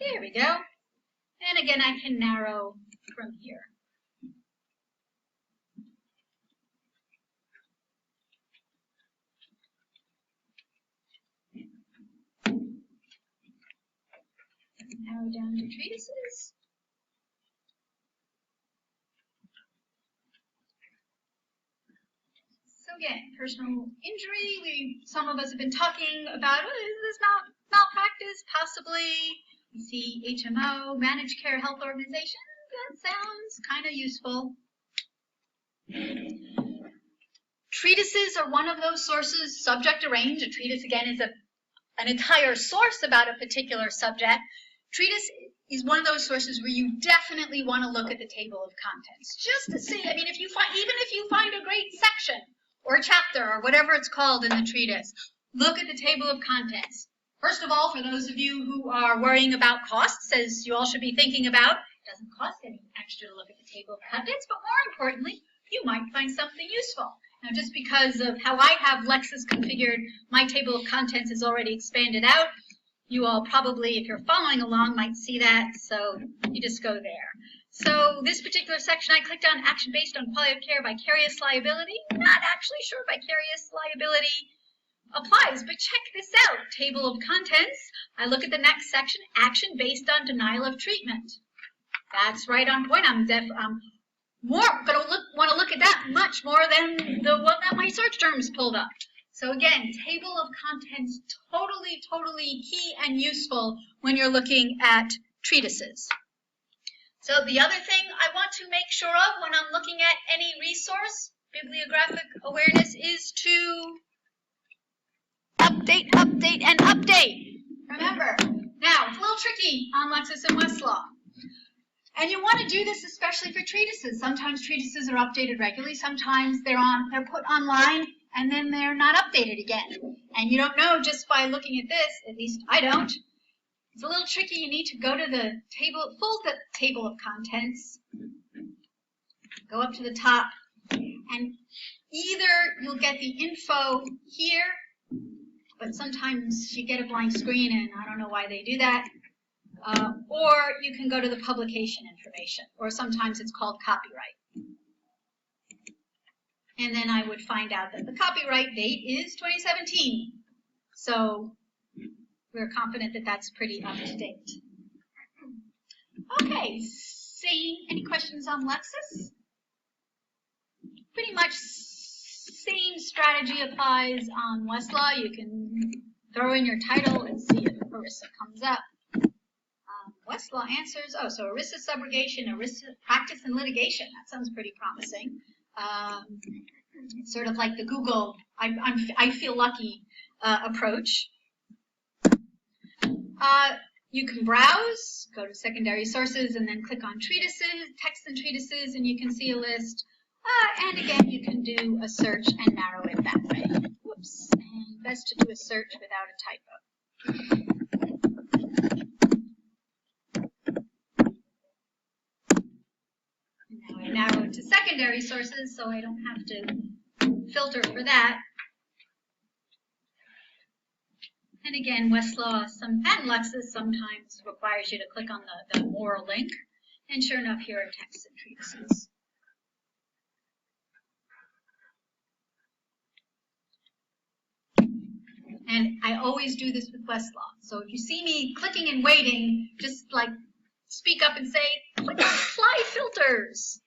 There we go. And again, I can narrow from here. Narrow down to treatises. So again, personal injury. Some of us have been talking about, is this malpractice? Possibly. We see HMO, managed care health organization. That sounds kind of useful. Treatises are one of those sources subject to range. A treatise, again, is an entire source about a particular subject. Treatise is one of those sources where you definitely want to look at the table of contents, just to see. I mean, even if you find a great section or a chapter or whatever it's called in the treatise, look at the table of contents. First of all, for those of you who are worrying about costs, as you all should be thinking about, it doesn't cost any extra to look at the table of contents, but more importantly, you might find something useful. Now, just because of how I have Lexis configured, my table of contents is already expanded out. You all probably, if you're following along, might see that, so you just go there. So this particular section, I clicked on action based on quality of care, vicarious liability. Not actually sure vicarious liability applies, but check this out. Table of contents. I look at the next section, action based on denial of treatment. That's right on point. I'm more going to want to look at that much more than the one that my search terms pulled up. So again, table of contents, totally key and useful when you're looking at treatises. So the other thing I want to make sure of when I'm looking at any resource, bibliographic awareness, is to update, and update. Remember, now it's a little tricky on Lexis and Westlaw. And you want to do this especially for treatises. Sometimes treatises are updated regularly, sometimes they're put online and then they're not updated again. And you don't know just by looking at this, at least I don't. It's a little tricky. You need to go to the full table of contents, go up to the top, and either you'll get the info here, but sometimes you get a blank screen and I don't know why they do that, or you can go to the publication information, or sometimes it's called copyright. And then I would find out that the copyright date is 2017. So we're confident that that's pretty up to date. Okay, any questions on Lexis? Pretty much same strategy applies on Westlaw. You can throw in your title and see if ERISA comes up. Westlaw answers, so ERISA subrogation, ERISA practice and litigation. That sounds pretty promising. It's sort of like the Google, I feel lucky approach. You can browse, go to secondary sources, and then click on treatises, text and treatises, and you can see a list. And again, you can do a search and narrow it that way. Whoops. And best to do a search without a typo. And now I narrow it to secondary sources, so I don't have to filter for that. And again, Westlaw and Lexis sometimes requires you to click on the more link. And sure enough, here are text and treatises. And I always do this with Westlaw. So if you see me clicking and waiting, just like speak up and say, click apply filters.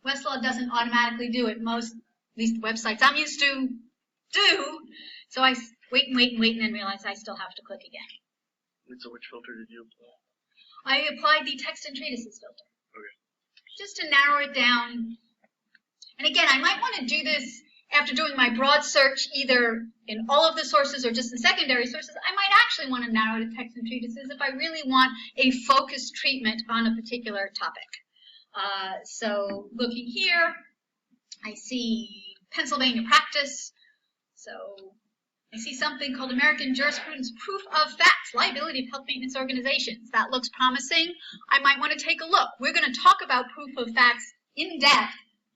Westlaw doesn't automatically do it. Most, at least the websites I'm used to, do. So I wait, and then realize I still have to click again. And so which filter did you apply? I applied the text and treatises filter. Okay. Just to narrow it down. And again, I might want to do this after doing my broad search, either in all of the sources or just in secondary sources. I might actually want to narrow it to text and treatises if I really want a focused treatment on a particular topic. So looking here, I see Pennsylvania practice. So I see something called American Jurisprudence Proof of Facts, Liability of Health Maintenance Organizations. That looks promising. I might want to take a look. We're going to talk about proof of facts in depth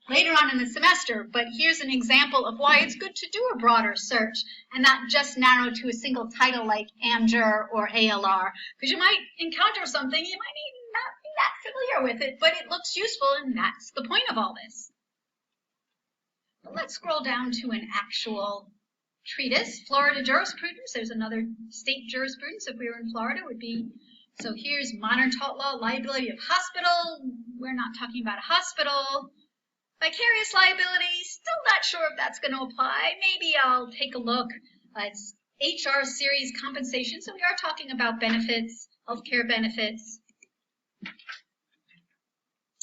later on in the semester, but here's an example of why it's good to do a broader search and not just narrow to a single title like AmJur or ALR, because you might encounter something, you might not be that familiar with it, but it looks useful, and that's the point of all this. But let's scroll down to an actual treatise, Florida jurisprudence. There's another state jurisprudence if we were in Florida would be, so here's modern tort law, liability of hospital. We're not talking about a hospital. Vicarious liability, still not sure if that's going to apply. Maybe I'll take a look. It's HR series compensation, so we are talking about benefits, healthcare benefits.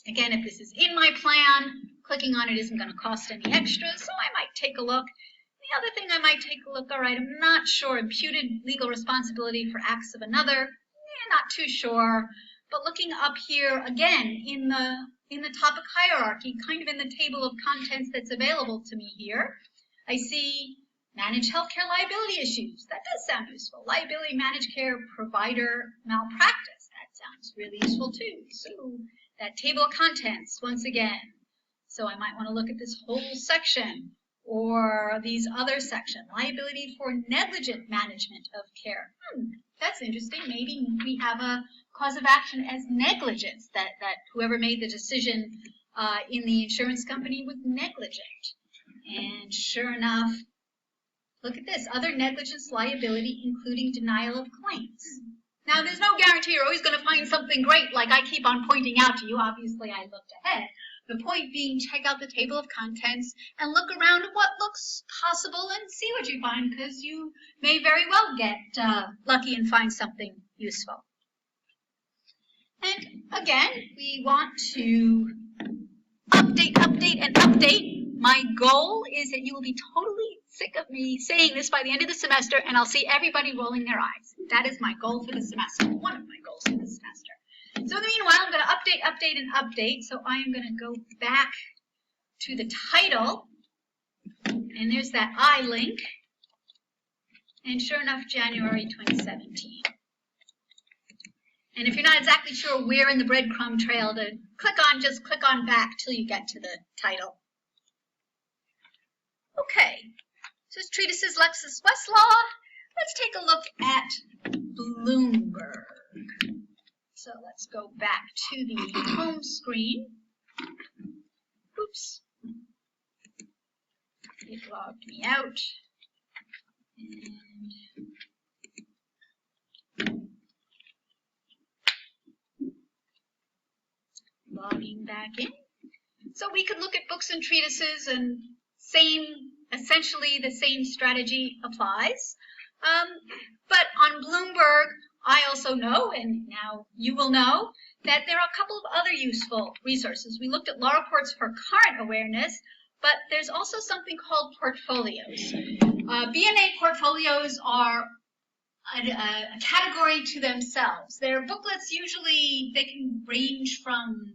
Again, if this is in my plan, clicking on it isn't going to cost any extra, so I might take a look. The other thing I might take a look, all right, I'm not sure. Imputed legal responsibility for acts of another, not too sure. But looking up here, again, in the topic hierarchy, kind of in the table of contents that's available to me here, I see managed healthcare liability issues. That does sound useful. Liability managed care provider malpractice. That sounds really useful too. So that table of contents, once again. So I might want to look at this whole section or these other sections. Liability for negligent management of care. That's interesting. Maybe we have a cause of action as negligence, that whoever made the decision in the insurance company was negligent. And sure enough, look at this, other negligence liability, including denial of claims. Now, there's no guarantee you're always going to find something great, like I keep on pointing out to you. Obviously, I looked ahead. The point being, check out the table of contents and look around at what looks possible and see what you find, because you may very well get lucky and find something useful. And again, we want to update, and update. My goal is that you will be totally sick of me saying this by the end of the semester, and I'll see everybody rolling their eyes. That is my goal for the semester, one of my goals for the semester. So in the meanwhile, I'm going to update, and update. So I am going to go back to the title, and there's that I link, and sure enough, January 2017. And if you're not exactly sure where in the breadcrumb trail to click on, just click on back till you get to the title. Okay, so it's Treatises, Lexis, Westlaw. Let's take a look at Bloomberg. So let's go back to the home screen. Oops. It logged me out. And logging back in. So we could look at books and treatises, and essentially the same strategy applies. But on Bloomberg, I also know, and now you will know, that there are a couple of other useful resources. We looked at law reports for current awareness, but there's also something called portfolios. B&A portfolios are a category to themselves. They're booklets, usually they can range from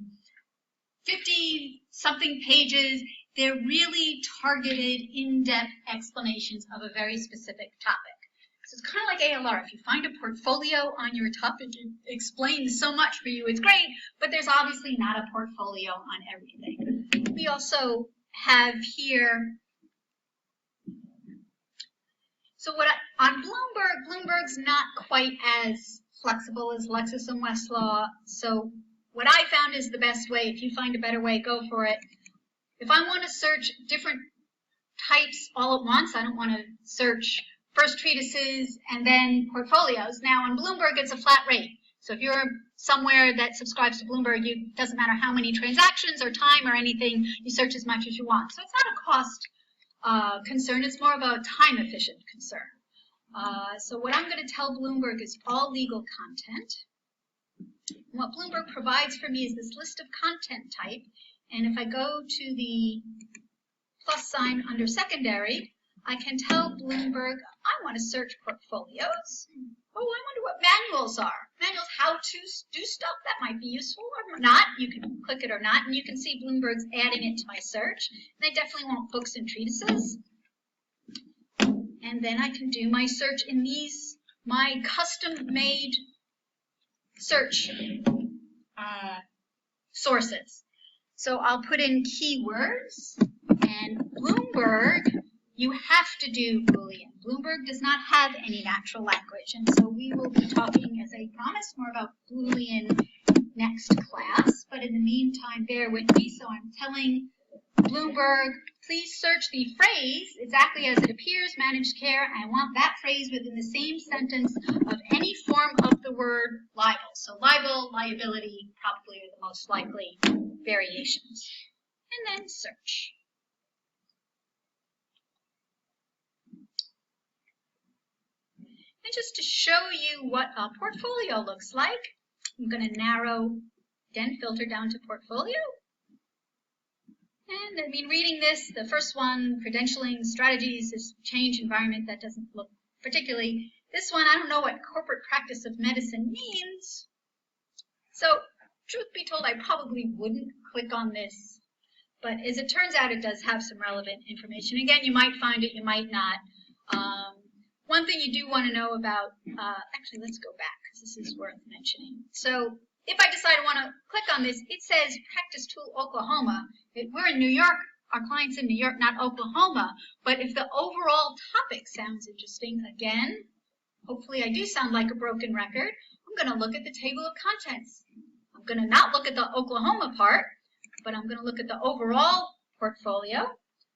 50-something pages. They're really targeted, in-depth explanations of a very specific topic. So it's kind of like ALR. If you find a portfolio on your topic, it explains so much for you, it's great, but there's obviously not a portfolio on everything. We also have here, so on Bloomberg's not quite as flexible as Lexis and Westlaw. So what I found is the best way. If you find a better way, go for it. If I want to search different types all at once, I don't want to search first treatises and then portfolios. Now on Bloomberg, it's a flat rate. So if you're somewhere that subscribes to Bloomberg, it doesn't matter how many transactions or time or anything, you search as much as you want. So it's not a cost concern, it's more of a time efficient concern. So what I'm going to tell Bloomberg is all legal content. What Bloomberg provides for me is this list of content type. And if I go to the plus sign under secondary, I can tell Bloomberg I want to search portfolios. Oh, I wonder what manuals are. Manuals, how to do stuff, that might be useful or not. You can click it or not, and you can see Bloomberg's adding it to my search. And I definitely want books and treatises. And then I can do my search in these, my custom-made search sources. So I'll put in keywords, and Bloomberg, you have to do Boolean. Bloomberg does not have any natural language, and so we will be talking, as I promised, more about Boolean next class. But in the meantime, bear with me. So I'm telling Bloomberg, please search the phrase exactly as it appears, managed care, and I want that phrase within the same sentence of any form of the word libel. So libel, liability, probably are the most likely variations. And then search. And just to show you what a portfolio looks like, I'm going to narrow, again, filter down to portfolio. And I mean, reading this, the first one, credentialing strategies, this change environment, that doesn't look particularly. This one, I don't know what corporate practice of medicine means. So, truth be told, I probably wouldn't click on this. But as it turns out, it does have some relevant information. Again, you might find it, you might not. One thing you do want to know about, actually, let's go back, because this is worth mentioning. So, if I decide I want to click on this, it says Practice Tool Oklahoma. We're in New York, our client's in New York, not Oklahoma. But if the overall topic sounds interesting, again, hopefully I do sound like a broken record, I'm going to look at the table of contents. I'm going to not look at the Oklahoma part, but I'm going to look at the overall portfolio.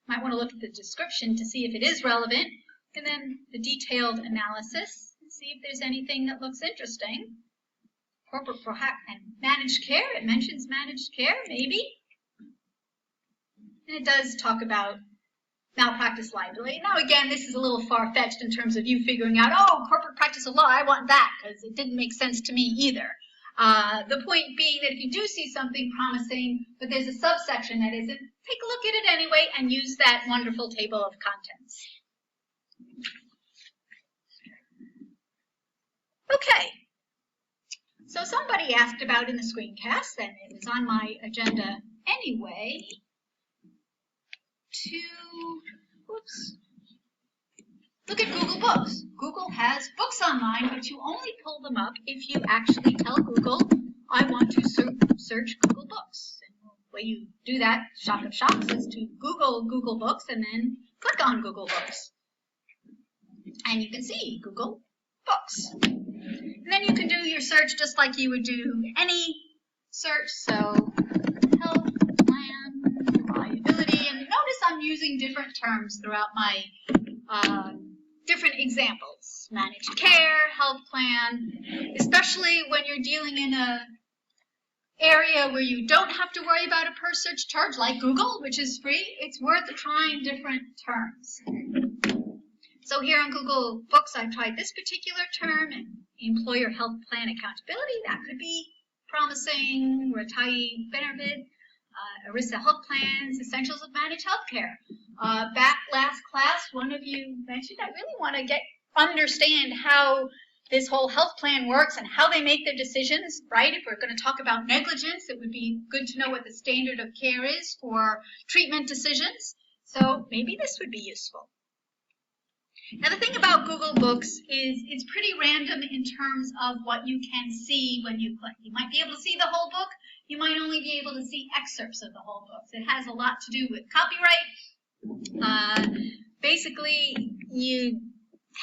Might want to look at the description to see if it is relevant, and then the detailed analysis, and see if there's anything that looks interesting. Corporate and managed care, it mentions managed care, maybe. And it does talk about malpractice liability. Now again, this is a little far-fetched in terms of you figuring out, oh, corporate practice of law, I want that, because it didn't make sense to me either. The point being that if you do see something promising, but there's a subsection that isn't, take a look at it anyway and use that wonderful table of contents. Okay, so somebody asked about in the screencast, and it was on my agenda anyway, to, look at Google Books. Google has books online, but you only pull them up if you actually tell Google, I want to search Google Books. And the way you do that, shock of shocks, is to Google Google Books and then click on Google Books. And you can see Google Books. And then you can do your search just like you would do any search. So health, plan, liability, and notice I'm using different terms throughout my different examples. Managed care, health plan, especially when you're dealing in a area where you don't have to worry about a per search charge like Google, which is free. It's worth trying different terms. So here on Google Books, I've tried this particular term, and employer health plan accountability. That could be promising, retiree benefit, ERISA health plans, essentials of managed healthcare. Back last class, one of you mentioned, I really want to understand how this whole health plan works and how they make their decisions, right? If we're going to talk about negligence, it would be good to know what the standard of care is for treatment decisions. So maybe this would be useful. Now the thing about Google Books is it's pretty random in terms of what you can see when you click. You might be able to see the whole book. You might only be able to see excerpts of the whole book. It has a lot to do with copyright. Basically, you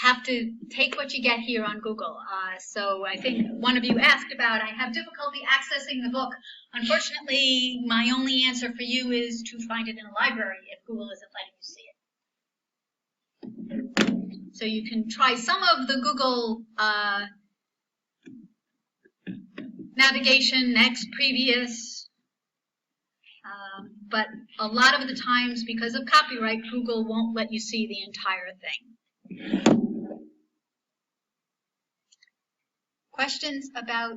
have to take what you get here on Google. So I think one of you asked about, I have difficulty accessing the book. Unfortunately, my only answer for you is to find it in a library if Google isn't letting you see it. So you can try some of the Google navigation, next, previous, but a lot of the times, because of copyright, Google won't let you see the entire thing. Questions about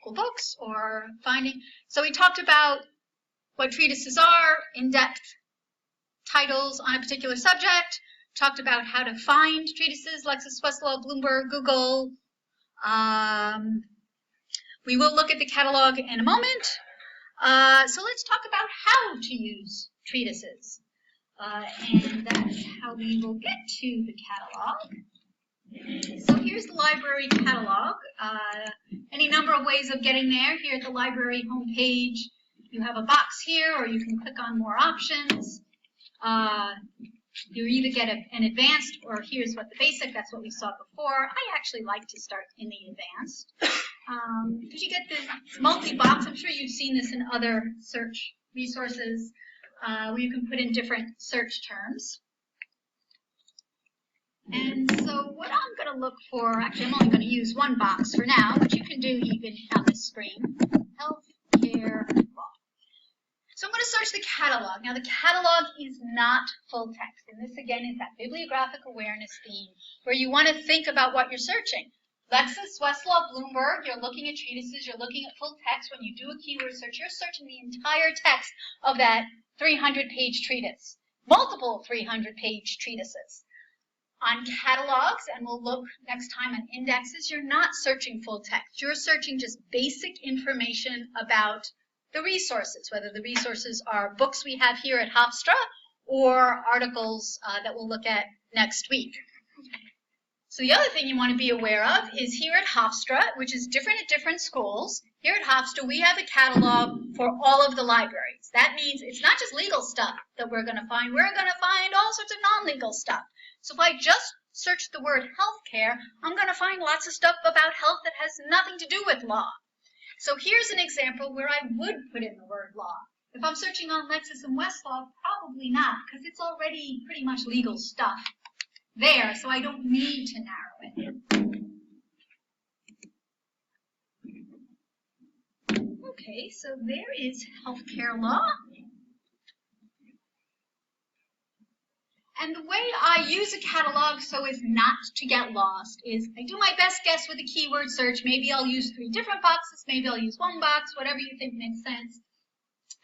Google Books or finding? So we talked about what treatises are, in-depth titles on a particular subject, talked about how to find treatises, Lexis, Westlaw, Bloomberg, Google. We will look at the catalog in a moment. So let's talk about how to use treatises. And that's how we will get to the catalog. So here's the library catalog. Any number of ways of getting there. Here at the library homepage, you have a box here, or you can click on more options. You either get an advanced, or here's what the basic, that's what we saw before. I actually like to start in the advanced. Because you get this multi-box. I'm sure you've seen this in other search resources where you can put in different search terms. And so what I'm going to look for, actually I'm only going to use one box for now, but you can do even on the screen, healthcare law. So I'm going to search the catalog. Now the catalog is not full text, and this again is that bibliographic awareness theme where you want to think about what you're searching. Lexis, Westlaw, Bloomberg, you're looking at treatises, you're looking at full text. When you do a keyword search, you're searching the entire text of that 300-page treatise, multiple 300-page treatises. On catalogs, and we'll look next time on indexes, you're not searching full text. You're searching just basic information about the resources, whether the resources are books we have here at Hofstra or articles that we'll look at next week. So the other thing you want to be aware of is here at Hofstra, which is different at different schools, here at Hofstra we have a catalog for all of the libraries. That means it's not just legal stuff that we're going to find. We're going to find all sorts of non-legal stuff. So if I just search the word healthcare, I'm going to find lots of stuff about health that has nothing to do with law. So here's an example where I would put in the word law. If I'm searching on Lexis and Westlaw, probably not, because it's already pretty much legal stuff there, so I don't need to narrow it. Okay, so there is healthcare law. And the way I use a catalog so as not to get lost is I do my best guess with a keyword search. Maybe I'll use 3 different boxes, maybe I'll use 1 box, whatever you think makes sense.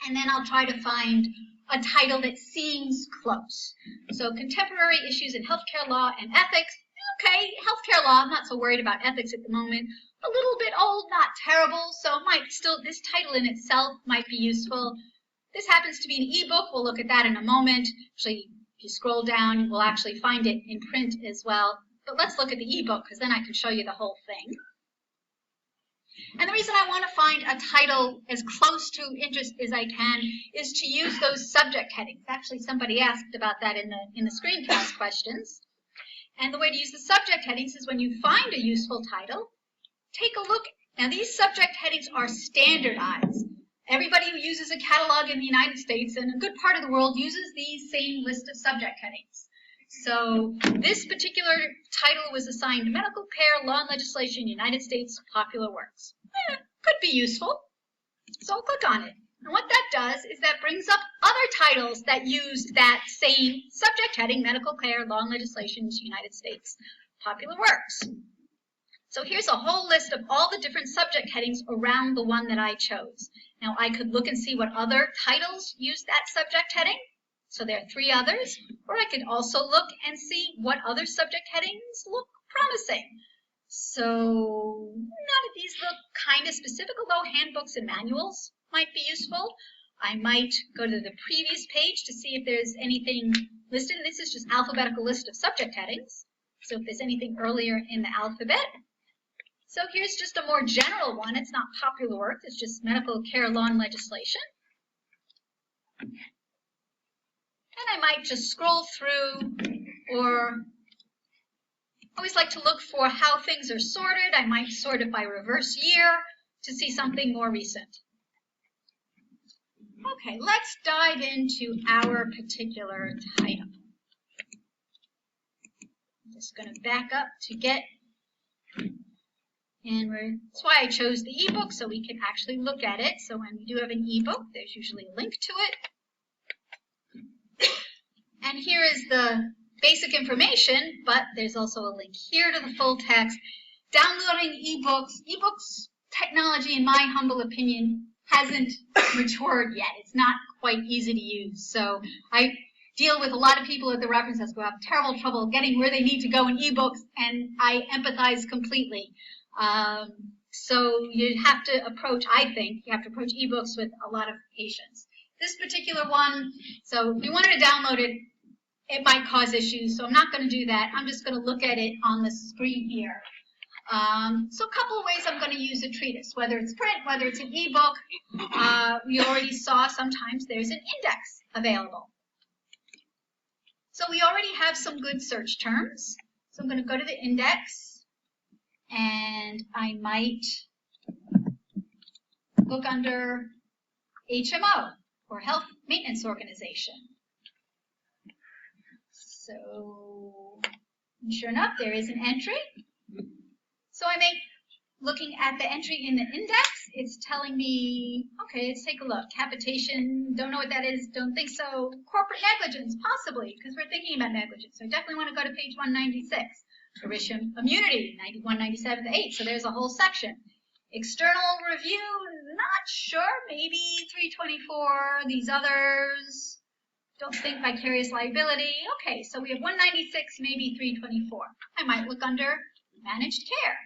And then I'll try to find a title that seems close. So contemporary issues in healthcare law and ethics. Okay, healthcare law, I'm not so worried about ethics at the moment. A little bit old, not terrible, so it might still, this title in itself might be useful. This happens to be an ebook. We'll look at that in a moment. Actually, if you scroll down, you will actually find it in print as well. But let's look at the ebook, because then I can show you the whole thing. And the reason I want to find a title as close to interest as I can is to use those subject headings. Actually, somebody asked about that in the screencast questions. And the way to use the subject headings is when you find a useful title, take a look. Now, these subject headings are standardized. Everybody who uses a catalog in the United States and a good part of the world uses these same list of subject headings. So this particular title was assigned Medical Care, Law and Legislation, United States, Popular Works. Could be useful. So I'll click on it. And what that does is that brings up other titles that use that same subject heading, Medical Care, Law and Legislation, United States, Popular Works. So here's a whole list of all the different subject headings around the one that I chose. Now I could look and see what other titles use that subject heading. So there are 3 others. Or I could also look and see what other subject headings look promising. So none of these look kind of specific, although handbooks and manuals might be useful. I might go to the previous page to see if there's anything listed. This is just alphabetical list of subject headings. So if there's anything earlier in the alphabet. So here's just a more general one. It's not popular works. It's just medical care, law, and legislation. And I might just scroll through, or I always like to look for how things are sorted. I might sort it by reverse year to see something more recent. Okay, let's dive into our particular title. I'm just going to back up to get, and that's why I chose the ebook, so we can actually look at it. So when we do have an ebook, there's usually a link to it. And here is the basic information, but there's also a link here to the full text. Downloading ebooks technology, in my humble opinion, hasn't matured yet. It's not quite easy to use. So I deal with a lot of people at the reference desk who have terrible trouble getting where they need to go in ebooks, and I empathize completely. So you have to approach, I think, you have to approach ebooks with a lot of patience. This particular one, so if you wanted to download it, it might cause issues, so I'm not going to do that. I'm just going to look at it on the screen here. So a couple of ways I'm going to use a treatise, whether it's print, whether it's an ebook. We already saw sometimes there's an index available. So we already have some good search terms. So I'm going to go to the index, and I might look under HMO, or Health Maintenance Organization. So, sure enough, there is an entry. So I may, looking at the entry in the index, it's telling me, okay, let's take a look. Capitation, don't know what that is, don't think so. Corporate negligence, possibly, because we're thinking about negligence. So I definitely want to go to page 196. Erisium immunity, 197 to 8. So there's a whole section. External review, not sure, maybe 324. These others, don't think vicarious liability. Okay, so we have 196, maybe 324. I might look under managed care.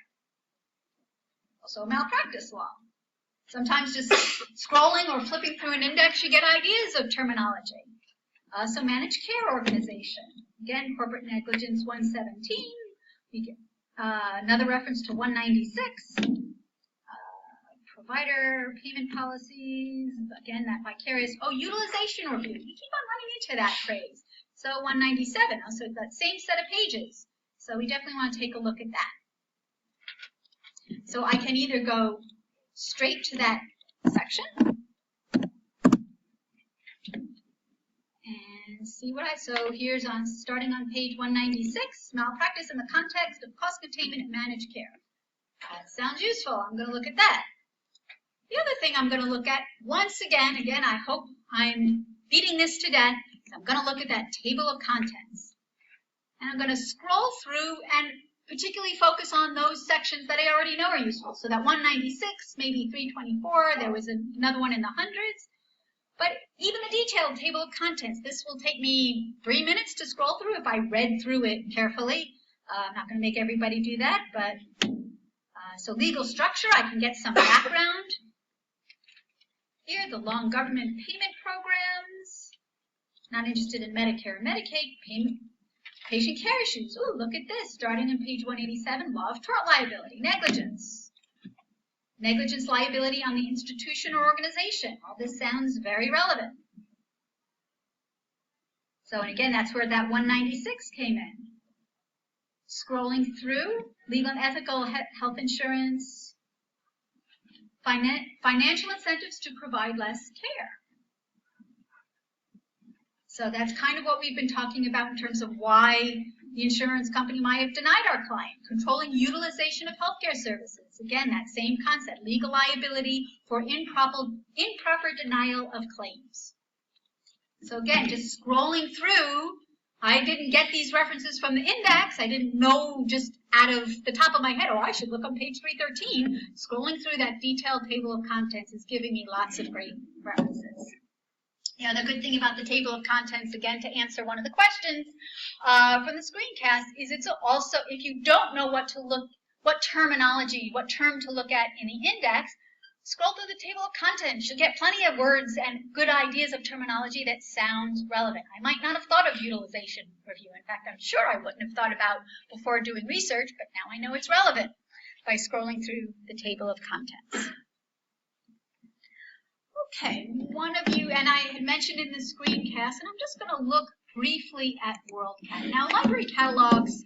Also malpractice law. Sometimes just scrolling or flipping through an index, you get ideas of terminology. So managed care organization. Again, corporate negligence 117. We get another reference to 196. Provider payment policies. Again, that vicarious. Oh, utilization review. We keep on running into that phrase. So 197. So that same set of pages. So we definitely want to take a look at that. So I can either go straight to that section and see what so here's starting on page 196, malpractice in the context of cost containment and managed care. That sounds useful. I'm going to look at that. The other thing I'm going to look at, once again, I hope I'm beating this to death, is I'm going to look at that table of contents. And I'm going to scroll through and particularly focus on those sections that I already know are useful. So that 196, maybe 324, there was another one in the hundreds. But even the detailed table of contents, this will take me 3 minutes to scroll through if I read through it carefully. I'm not going to make everybody do that, but so legal structure, I can get some background. Here, the long government payment programs. Not interested in Medicare and Medicaid payment. Patient care issues. Ooh, look at this. Starting on page 187, law of tort liability, negligence. Negligence liability on the institution or organization. All this sounds very relevant. So, and again, that's where that 196 came in. Scrolling through, legal and ethical health insurance, financial incentives to provide less care. So that's kind of what we've been talking about in terms of why the insurance company might have denied our client. Controlling utilization of healthcare services. Again, that same concept, legal liability for improper denial of claims. So again, just scrolling through, I didn't get these references from the index. I didn't know just out of the top of my head, oh, I should look on page 313. Scrolling through that detailed table of contents is giving me lots of great references. Yeah, the good thing about the table of contents, again, to answer one of the questions from the screencast, is it's also, if you don't know what terminology, what term to look at in the index, scroll through the table of contents. You'll get plenty of words and good ideas of terminology that sound relevant. I might not have thought of utilization review. In fact, I'm sure I wouldn't have thought about before doing research, but now I know it's relevant by scrolling through the table of contents. Okay, one of you, and I had mentioned in the screencast, and I'm just going to look briefly at WorldCat. Now, library catalogs,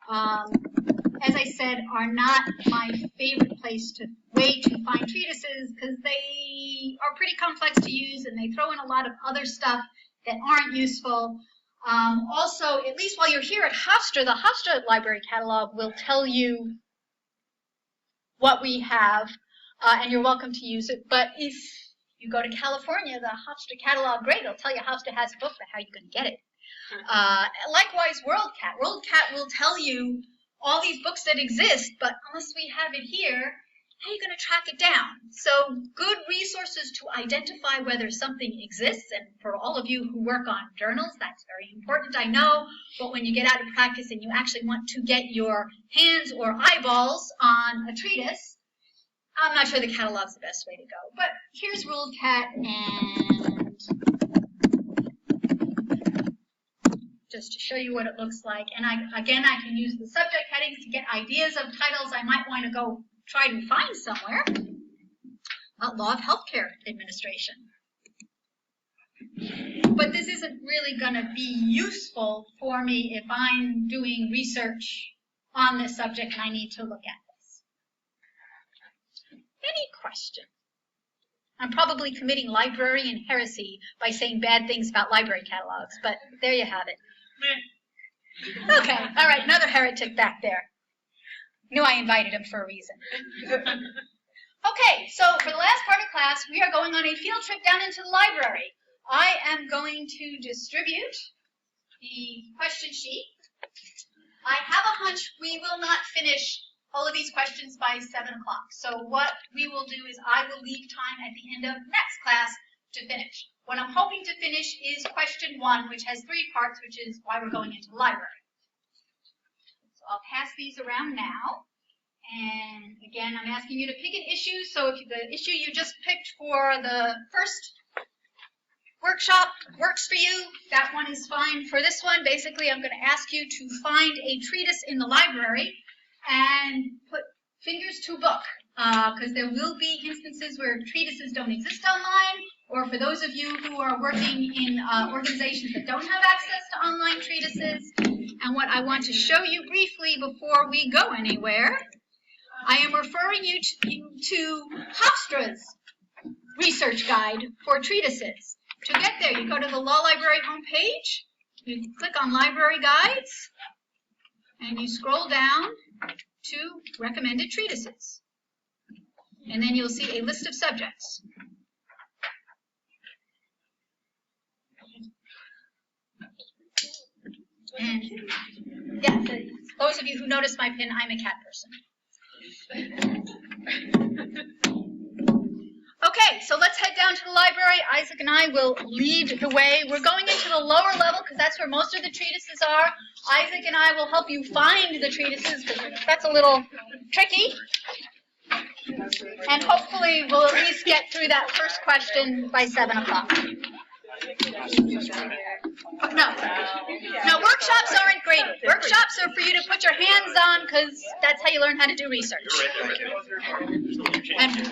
as I said, are not my favorite way to find treatises because they are pretty complex to use and they throw in a lot of other stuff that aren't useful. Also, at least while you're here at Hofstra, the Hofstra library catalog will tell you what we have, and you're welcome to use it. But if you go to California, the Hofstra catalog, great, it'll tell you Hofstra has a book, but how are you going to get it? Likewise, WorldCat. WorldCat will tell you all these books that exist, but unless we have it here, how are you going to track it down? So good resources to identify whether something exists, and for all of you who work on journals, that's very important, I know, but when you get out of practice and you actually want to get your hands or eyeballs on a treatise, I'm not sure the catalog's the best way to go, but here's WorldCat, and just to show you what it looks like. And I can use the subject headings to get ideas of titles I might want to go try to find somewhere. Law of Healthcare Administration. But this isn't really going to be useful for me if I'm doing research on this subject and I need to look at this. Any question? I'm probably committing librarian heresy by saying bad things about library catalogs, but there you have it. Okay, all right, another heretic back there. Knew I invited him for a reason. Okay, so for the last part of class, we are going on a field trip down into the library. I am going to distribute the question sheet. I have a hunch we will not finish all of these questions by 7 o'clock. So what we will do is I will leave time at the end of next class to finish. What I'm hoping to finish is question 1, which has 3 parts, which is why we're going into the library. So I'll pass these around now. And again, I'm asking you to pick an issue. So if the issue you just picked for the first workshop works for you, that one is fine. For this one, basically, I'm going to ask you to find a treatise in the library and put fingers to book, because there will be instances where treatises don't exist online, or for those of you who are working in organizations that don't have access to online treatises, And what I want to show you briefly before we go anywhere, I am referring you to Hofstra's research guide for treatises. To get there, you go to the Law Library homepage, you click on Library Guides, and you scroll down to Recommended Treatises. And then you'll see a list of subjects. And yeah, those of you who noticed my pin, I'm a cat person. Okay, so let's head down to the library. Isaac and I will lead the way. We're going into the lower level because that's where most of the treatises are. Isaac and I will help you find the treatises because that's a little tricky. And hopefully we'll at least get through that first question by 7 o'clock. No, workshops aren't graded. Workshops are for you to put your hands on because that's how you learn how to do research. And